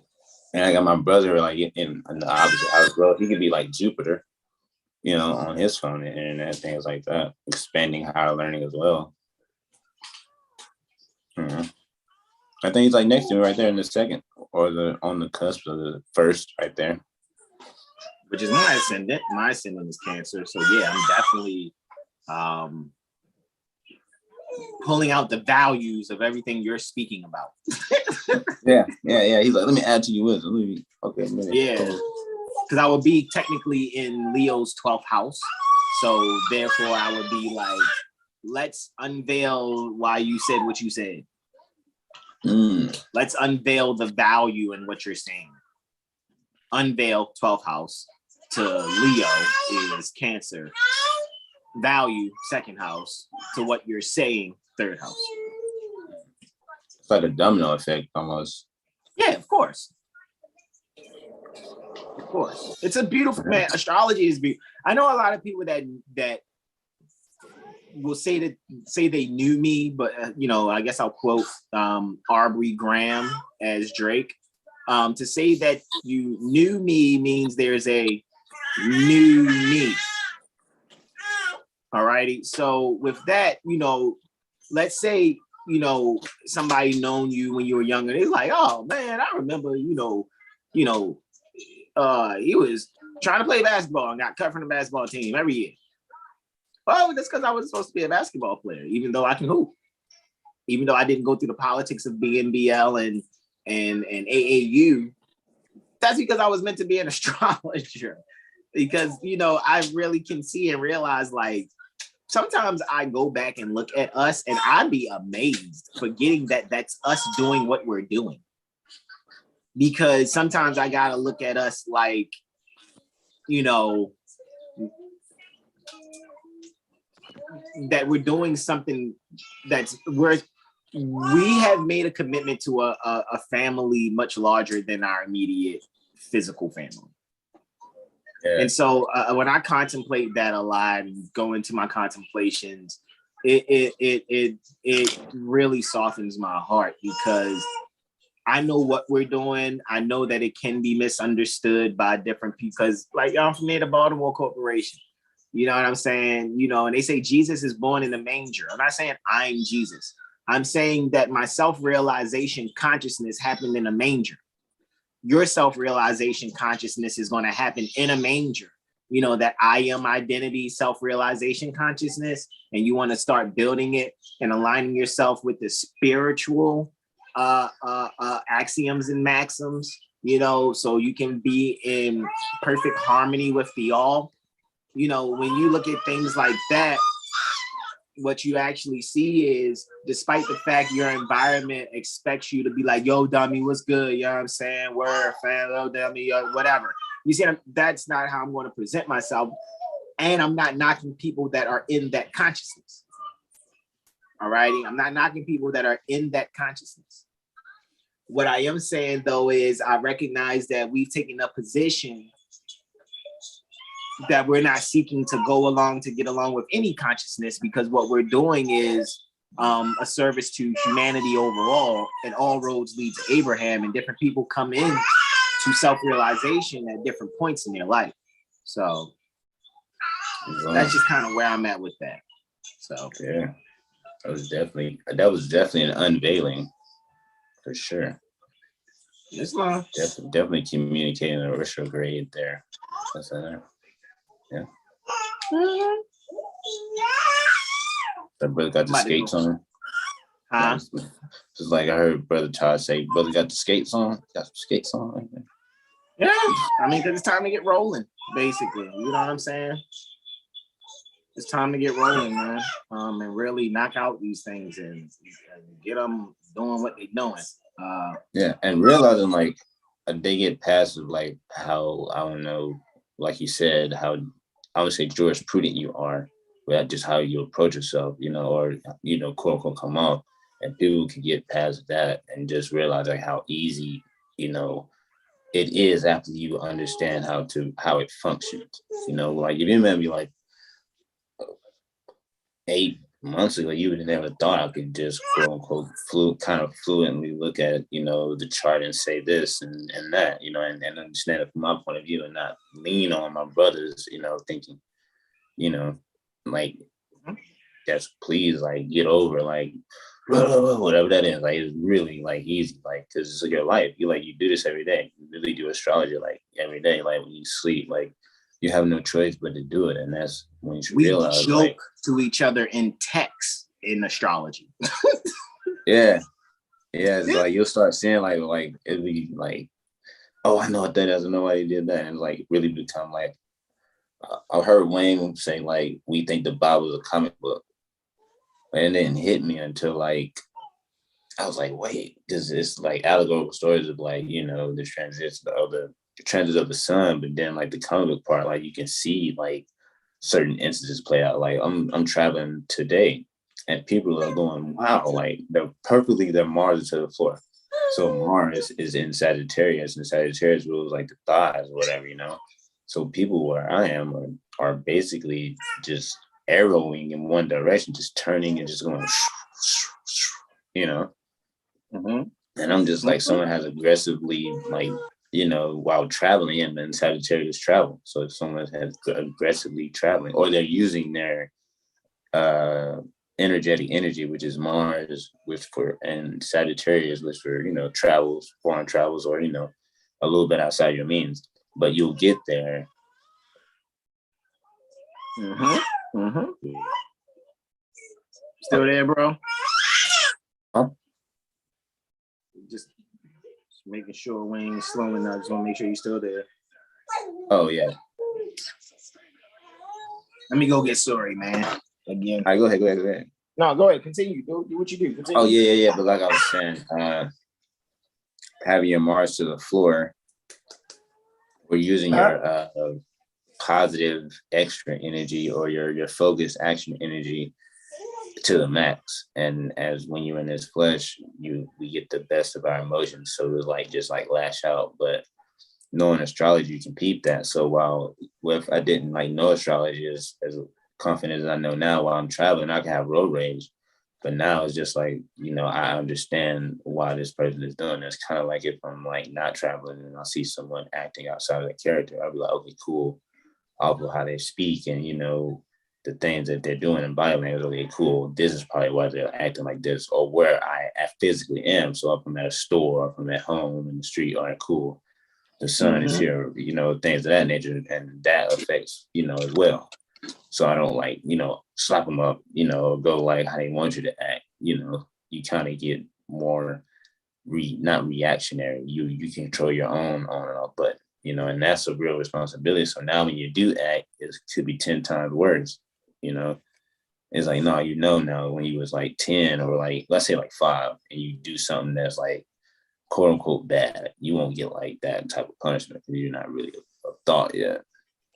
And I got my brother like in the opposite house as well. He could be like Jupiter, on his phone and internet, things like that, expanding higher learning as well. Mm-hmm. I think he's like next to me right there in the second, or on the cusp of the first right there.
Which is my ascendant. My ascendant is Cancer. So yeah, I'm definitely pulling out the values of everything you're speaking about.
Yeah. He's like, let me add to your wisdom. Okay.
Yeah. Because I would be technically in Leo's 12th house. So therefore I would be like, let's unveil why you said what you said. Let's unveil the value in what you're saying. Unveil 12th house to Leo is Cancer. Value 2nd house to what you're saying 3rd house.
It's like a domino effect almost.
Yeah, of course. Of course. It's a beautiful, man. Astrology is beautiful. I know a lot of people that will say they knew me, but I guess I'll quote Aubrey Graham as Drake. To say that you knew me means there's a new me. All righty. So with that, let's say, somebody known you when you were younger. They're like, oh man, I remember, he was trying to play basketball and got cut from the basketball team every year. Oh, that's because I was supposed to be a basketball player, even though I can hoop. Even though I didn't go through the politics of BNBL and AAU, that's because I was meant to be an astrologer. Because, I really can see and realize, like, sometimes I go back and look at us and I'd be amazed forgetting that that's us doing what we're doing. Because sometimes I got to look at us like, that we're doing something that's we have made a commitment to a family much larger than our immediate physical family. Yeah. And so when I contemplate that a lot and go into my contemplations, it really softens my heart because I know what we're doing. I know that it can be misunderstood by different people because, like, I'm from near the Baltimore Corporation. You know what I'm saying? And they say Jesus is born in a manger. I'm not saying I'm Jesus. I'm saying that my self-realization consciousness happened in a manger. Your self-realization consciousness is going to happen in a manger. That I am identity, self-realization consciousness, and you want to start building it and aligning yourself with the spiritual axioms and maxims, so you can be in perfect harmony with the all. When you look at things like that, what you actually see is, despite the fact your environment expects you to be like, yo, dummy, what's good? You know what I'm saying? Word, fan, oh, dummy, whatever. You see, that's not how I'm going to present myself. And I'm not knocking people that are in that consciousness. All righty? I'm not knocking people that are in that consciousness. What I am saying, though, is I recognize that we've taken a position that we're not seeking to go along to get along with any consciousness, because what we're doing is a service to humanity overall, and all roads lead to Abraham, and different people come in to self-realization at different points in their life. So that's just kind of where I'm at with that. So
yeah, that was definitely an unveiling for sure.
It's long.
Definitely communicating a retrograde there. That's in there. Yeah. That brother got the skates on.
Huh?
Just like I heard Brother Todd say, brother got the skates on. Got some skates on.
Yeah. I mean, because it's time to get rolling, basically. You know what I'm saying? It's time to get rolling, man. And really knock out these things and get them doing what they're doing.
Yeah, and realizing like they get past like how, I don't know, like you said, how I would say jurisprudent you are, but just how you approach yourself, or quote unquote come off. And people can get past that and just realize like how easy, you know, it is after you understand how it functions. You know, like if you remember like 8 months ago, you would have never thought I could just quote unquote kind of fluently look at, you know, the chart and say this and that, you know, and understand it from my point of view and not lean on my brothers, you know, thinking, you know, like just please like get over like whatever that is. Like it's really like easy, like because it's like your life. You do this every day. You really do astrology like every day. Like when you sleep, like you have no choice but to do it. And that's when you realize
we joke
like,
to each other in text in astrology.
yeah. It's like you'll start seeing like it'll be like, oh, I know what that is. I know why he did that. And like really become like I've heard Wayne say like we think the Bible is a comic book. And it didn't hit me until like I was like, wait, because it's like allegorical stories of like, you know, the transits of the sun, but then like the comic book part, like you can see like certain instances play out. Like I'm traveling today and people are going, wow, like their Mars is to the floor. So Mars is in Sagittarius and Sagittarius rules like the thighs or whatever, you know. So people where I am are basically just arrowing in one direction, just turning and just going, you know. And I'm just like someone has aggressively like, you know, while traveling and then Sagittarius travel. So if someone has aggressively traveling or they're using their energetic energy, which is Mars, and Sagittarius, which for, you know, travels, foreign travels, or, you know, a little bit outside your means, but you'll get there.
Still there, bro?
Huh?
Just making sure we ain't slowing up. Just want to make sure you're still there.
Oh yeah.
Let me go get sorry, man. Again.
All right, go ahead.
No, go ahead. Continue. Do what you do. Continue.
Oh yeah. But like I was saying, having your Mars to the floor, we're using your positive extra energy or your focused action energy to the max. And as when you're in this flesh, we get the best of our emotions. So it's like just like lash out. But knowing astrology, you can peep that. So while if I didn't like know astrology as confident as I know now while I'm traveling, I can have road rage. But now it's just like, you know, I understand why this person is doing this. Kind of like if I'm like not traveling and I see someone acting outside of the character, I'll be like, okay, cool. Off of how they speak and, you know, the things that they're doing in body language, okay, cool. This is probably why they're acting like this, or where I physically am. So if I'm at a store, if I'm at home in the street, all right, cool. The sun is here, you know, things of that nature, and that affects, you know, as well. So I don't like, you know, slap them up, you know, go like how they want you to act. You know, you kind of get more not reactionary. You control your own on and off, but you know, and that's a real responsibility. So now when you do act, it could be 10 times worse. You know, it's like, no, you know, now when you was like 10 or like, let's say like 5, and you do something that's like quote unquote bad, you won't get like that type of punishment because you're not really a thought yet.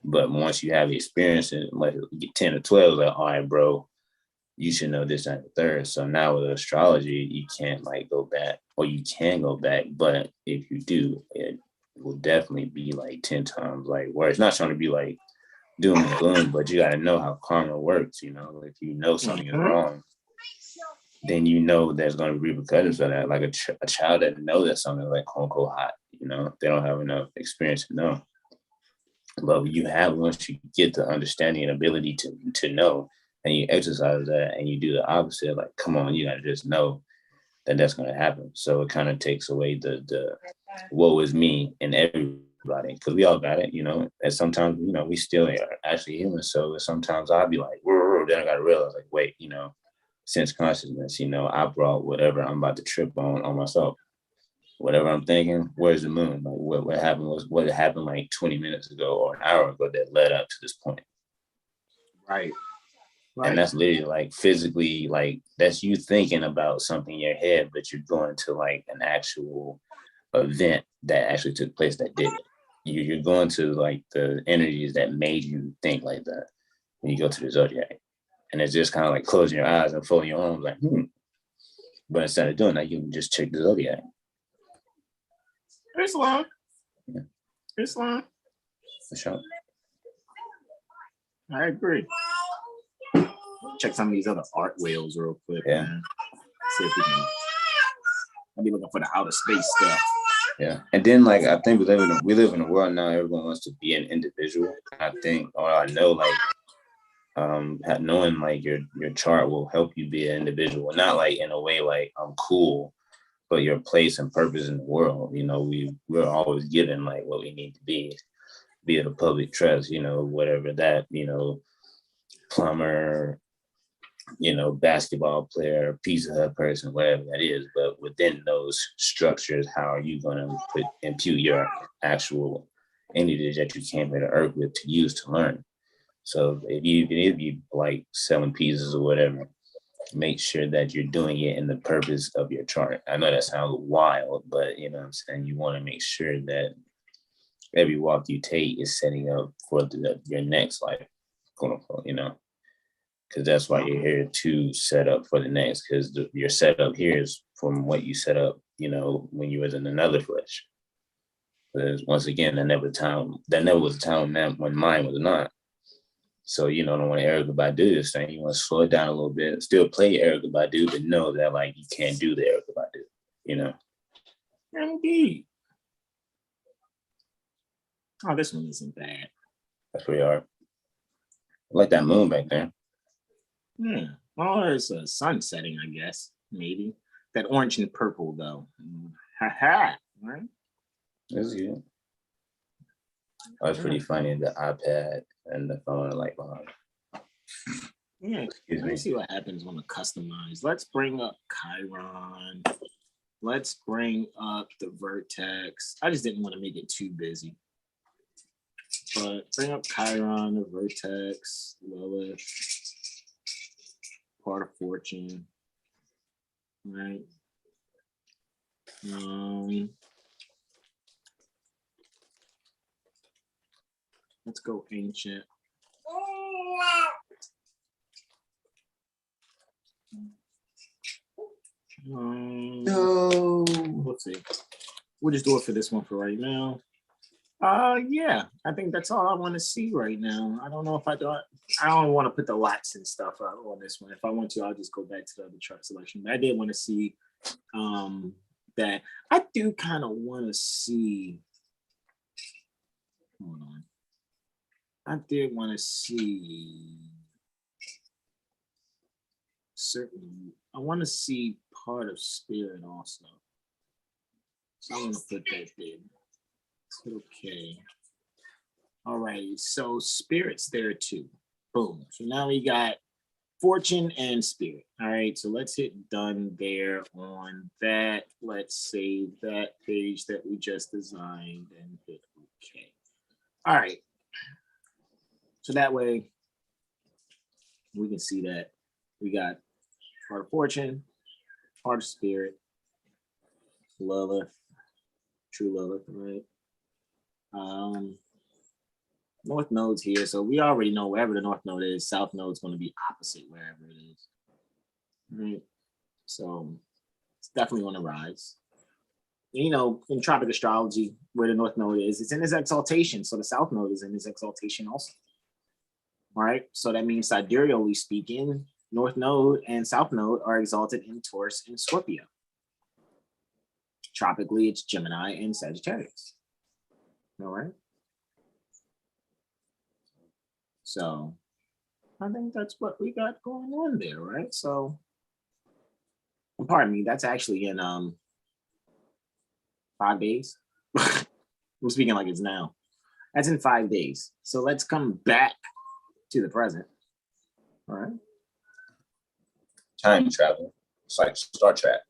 But once you have the experience and like you get 10 or 12, like, all right, bro, you should know this and the third. So now with astrology, you can't like go back, or you can go back, but if you do, it will definitely be like 10 times like worse. Not trying to be like doom and gloom, but you got to know how karma works. You know, if you know something is wrong, then you know there's going to be repercussions for that. Like a child that knows that something is like quote unquote hot, you know, they don't have enough experience to know. But you have, once you get the understanding and ability to know, and you exercise that and you do the opposite, like, come on, you got to just know that that's going to happen. So it kind of takes away the woe is me and everybody, because we all got it, you know. And sometimes, you know, we still are actually human. So sometimes I'll be like, then I got to realize, like, wait, you know, sense consciousness, you know, I brought whatever I'm about to trip on myself. Whatever I'm thinking, where's the moon? Like what happened like 20 minutes ago or an hour ago that led up to this point.
Right.
And that's literally like physically, like that's you thinking about something in your head, but you're going to like an actual event that actually took place that did it. You're going to like the energies that made you think like that when you go to the zodiac. And it's just kind of like closing your eyes and folding your arms like, But instead of doing that, you can just check the zodiac.
Islam.
Yeah.
Islam.
For sure.
I agree. Check some of these other art whales real quick.
Yeah.
Man. See if we can. I'll be looking for the outer space stuff.
Yeah. And then like I think we live in a world now, everyone wants to be an individual. I think, or I know like knowing like your chart will help you be an individual. Not like in a way like I'm cool, but your place and purpose in the world. You know, we're always given like what we need to be it a public trust, you know, whatever that, you know, plumber, you know, basketball player, Pizza Hut person, whatever that is. But within those structures, how are you going to impute your actual energy that you came here to Earth with to use to learn? So if you like selling pizzas or whatever, make sure that you're doing it in the purpose of your chart. I know that sounds wild, but you know what I'm saying? You want to make sure that every walk you take is setting up for your next life, quote unquote, you know, because that's why you're here to set up for the next, because your setup here is from what you set up, you know, when you was in another flesh. Because once again, that never was a time when mine was not. So, you know, don't want to Erykah Badu this thing. You want to slow it down a little bit, still play Erykah Badu, but know that like you can't do the Erykah Badu, you know.
Indeed. Oh, this one isn't bad.
That's where you are. I like that moon back there.
Yeah. Well, it's a sun setting, I guess. Maybe. That orange and purple, though. Ha-ha. Right?
That's good. Oh, it's pretty funny. The iPad and the phone are like behind.
Yeah. Let me see what happens when I customize. Let's bring up Chiron. Let's bring up the vertex. I just didn't want to make it too busy. But bring up Chiron, the vertex, Lilith, part of fortune, right? Let's go ancient.
No.
Let's see. We'll just do it for this one for right now. Yeah, I think that's all I want to see right now. I don't know if I don't want to put the lots and stuff out on this one. If I want to, I'll just go back to the other chart selection. But I did want to see that. I do kind of want to see. Hold on. I did want to see certain. I want to see part of spirit also. So I'm gonna put that there. Okay. All right. So spirit's there too. Boom. So now we got fortune and spirit. All right. So let's hit done there on that. Let's save that page that we just designed and hit okay. All right. So that way we can see that we got part of fortune, part of spirit, Lilith, true Lilith, right? North node's here, so we already know wherever the north node is, south node's going to be opposite wherever it is. Right? So it's definitely going to rise. You know, in tropic astrology, where the north node is, it's in his exaltation, so the south node is in his exaltation also. All right, so that means sidereally speaking, north node and south node are exalted in Taurus and Scorpio. Tropically, it's Gemini and Sagittarius. All right. So I think that's what we got going on there, right? So, pardon me, that's actually in 5 days. I'm speaking like it's now. That's in 5 days. So let's come back to the present. All right.
Time travel. It's like Star Trek.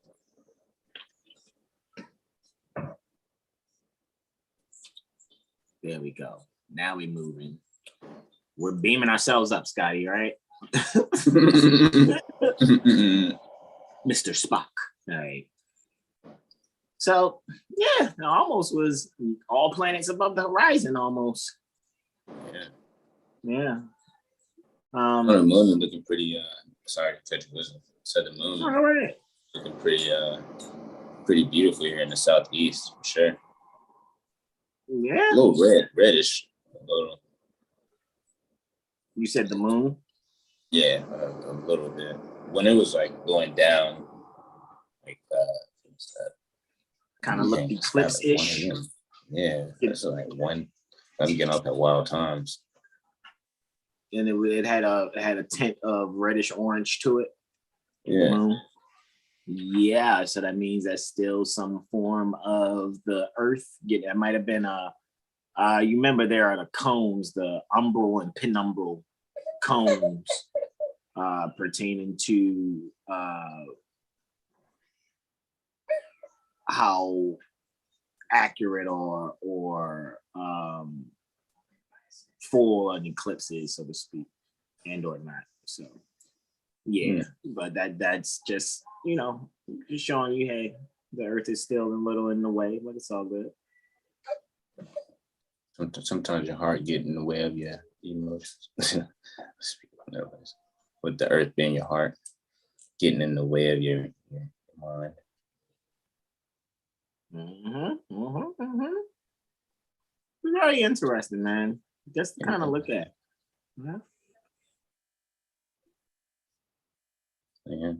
There we go. Now we're moving. We're beaming ourselves up, Scotty, right? Mr. Spock. All right. So, yeah, it almost was all planets above the horizon, almost.
Yeah.
Yeah.
The moon is looking pretty, sorry to cut you, listen. So the moon.
All right.
looking pretty beautiful here in the southeast for sure.
Yeah.
A little reddish. A little.
You said the moon?
Yeah, a little bit. When it was like going down, like
kind of looked eclipse-ish.
Like yeah, it's like one. I'm getting up at wild times.
And it had a tint of reddish orange to it.
Yeah.
Moon. Yeah, so that means that's still some form of the earth. That might have been you remember there are the cones, the umbral and penumbral cones pertaining to how accurate or full an eclipse is, so to speak, and or not. So yeah, but that's just, you know, just showing you, hey, the earth is still a little in the way, but it's all good.
Sometimes your heart get in the way of your emotions. With the earth being your heart, getting in the way of your mind.
Very interesting, man. Just to kind of look at. Yeah.
Yeah.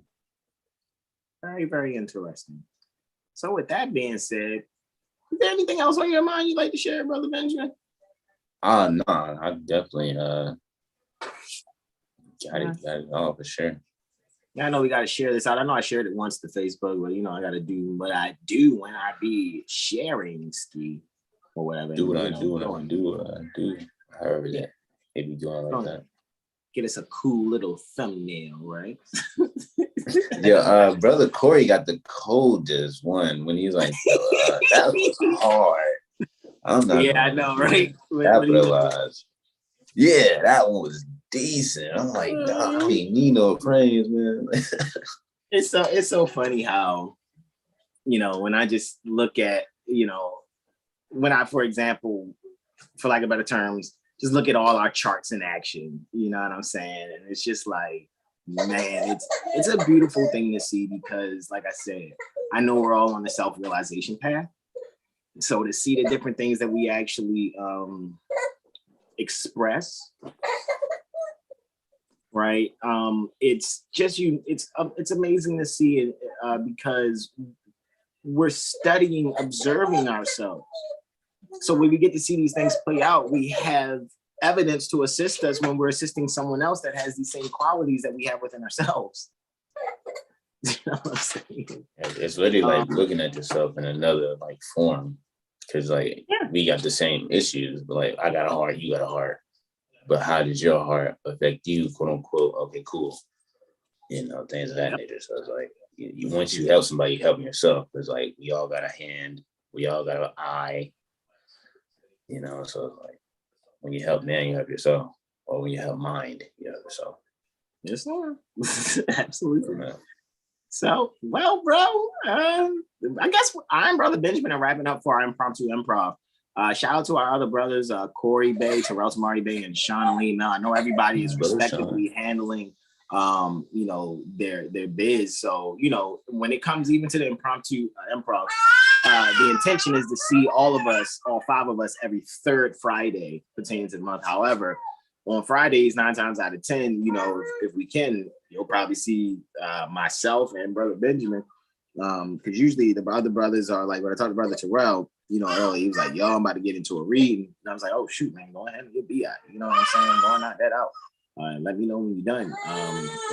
Very, very interesting. So with that being said, is there anything else on your mind you'd like to share, Brother Benjamin?
No, I definitely got it all for sure.
Yeah, I know we got to share this out. I know I shared it once to Facebook, but you know, I got to do what I do when I be sharing ski or whatever.
Do what I do. However that they be doing like that.
Get us a cool little thumbnail, right?
Yeah, Brother Corey got the coldest one when he's like, that was hard. I'm not.
Yeah, I know, right?
Capitalized. Yeah, that one was decent. I'm like, nah, I mean, Nino praise, man.
It's so funny how, you know, when I just look at, you know, when I, for example, for lack of better terms, just look at all our charts in action, you know what I'm saying? And it's just like, man, it's a beautiful thing to see because, like I said, I know we're all on the self-realization path. So to see the different things that we actually express, right? It's just it's amazing to see it because we're studying, observing ourselves. So when we get to see these things play out, we have evidence to assist us when we're assisting someone else that has these same qualities that we have within ourselves. You know what I'm saying?
It's really like looking at yourself in another like form, because like we got the same issues, but like I got a heart, you got a heart, but how does your heart affect you, quote unquote? Okay, cool, you know, things of that nature. So it's like once you help somebody, you help yourself. It's like we all got a hand, we all got an eye, you know. So it's like when you help man, you help yourself, or when you help mind, you help yourself.
Yes, sir. Absolutely. Yeah. So, well, bro, I guess I'm Brother Benjamin and wrapping up for our Impromptu Improv. Shout out to our other brothers, Corey Bey, Terrell, Tamari Bey, and Sean Lee. Now, I know everybody is respectively handling, you know, their biz. So, you know, when it comes even to the Impromptu Improv, the intention is to see all five of us, every third Friday pertaining to the month. However, on Fridays, 9 times out of 10, you know, if we can, you'll probably see myself and Brother Benjamin, because usually the other brothers are like, when I talked to Brother Terrell, you know, earlier, he was like, yo, I'm about to get into a reading. And I was like, oh, shoot, man, go ahead and get B.I. You know what I'm saying? Go and knock that out. Let me know when you're done.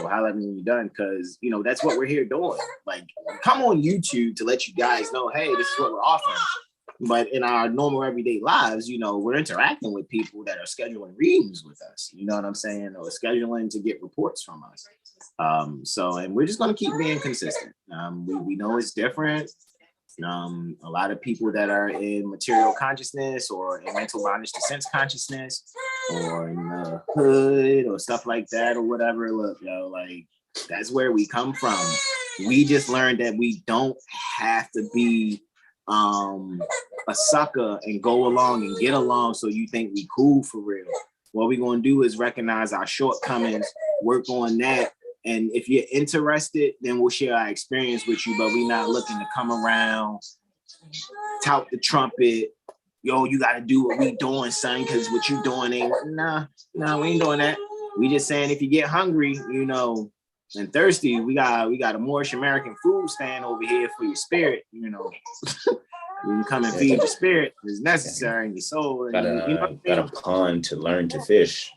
Or holler at me when you're done, because, you know, that's what we're here doing. Like, come on YouTube to let you guys know, hey, this is what we're offering. But in our normal everyday lives, you know, we're interacting with people that are scheduling readings with us. You know what I'm saying? Or scheduling to get reports from us. And we're just going to keep being consistent. We know it's different. A lot of people that are in material consciousness or in mental bondage to sense consciousness or in the hood or stuff like that or whatever. Look, yo, like, that's where we come from. We just learned that we don't have to be a sucker and go along and get along so you think we cool for real. What we're going to do is recognize our shortcomings, work on that, And if you're interested, then we'll share our experience with you, but we're not looking to come around, tout the trumpet. Yo, you got to do what we doing, son, because what you doing ain't, nah, we ain't doing that. We just saying if you get hungry, you know, and thirsty, we got a Moorish American food stand over here for your spirit, you know. You can come and feed your spirit it's necessary in your soul.
Got a pond to learn to fish.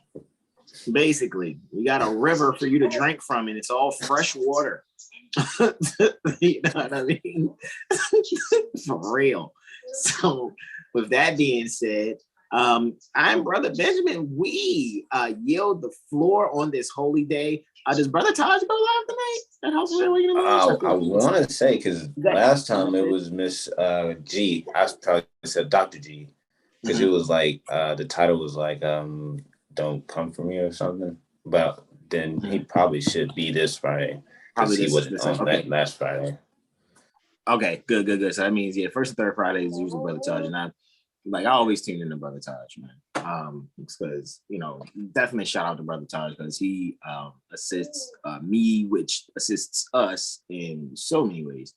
Basically, we got a river for you to drink from, and it's all fresh water. You know what I mean? For real. So, with that being said, I'm Brother Benjamin. We yield the floor on this holy day. Does Brother Taj go live tonight? That house
I want to say, because last time it was Miss G. I probably said Dr. G, because it was like the title was like "Don't Come For Me" or something. But then he probably should be this Friday, because he wasn't on that last Friday.
Okay, good. So that means first and third Friday is usually Brother Taj, and I always tune in to Brother Taj, man. Because definitely shout out to Brother Taj, because he assists me, which assists us in so many ways.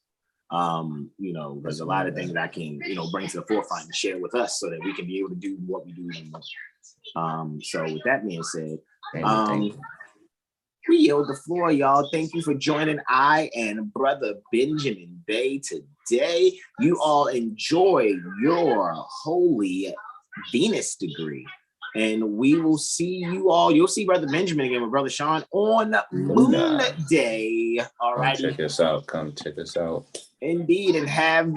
There's a lot of things that I can bring to the forefront and share with us so that we can be able to do what we do. So with that being said, we yield the floor, y'all. Thank you for joining I and Brother Benjamin Bey today. You all enjoy your holy Venus degree. And we will see you all. You'll see Brother Benjamin again with Brother Sean on Moon Day. All right.
Check us out. Come check us out.
Indeed. And have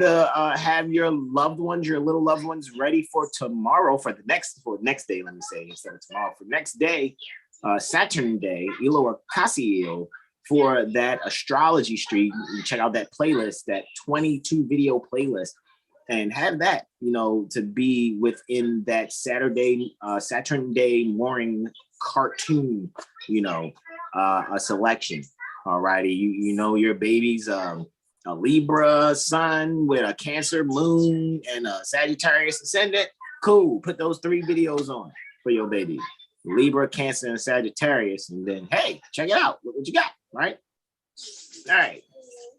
your loved ones, your little loved ones, ready for tomorrow, for next day, let me say, instead of tomorrow, for next day. Saturn Day, Ilo Ocasio, for that astrology stream. You check out that playlist, that 22 video playlist, and have that, to be within that Saturn Day morning cartoon, a selection. All righty. Your baby's a Libra sun with a Cancer moon and a Sagittarius ascendant. Cool. Put those 3 videos on for your baby. Libra, Cancer, and Sagittarius, and then hey, check it out. Look what you got, right? All right.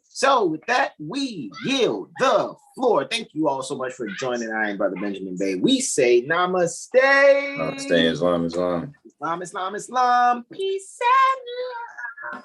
So with that, we yield the floor. Thank you all so much for joining I and Brother Benjamin Bey. We say namaste.
Namaste, Islam.
Islam. Peace and love.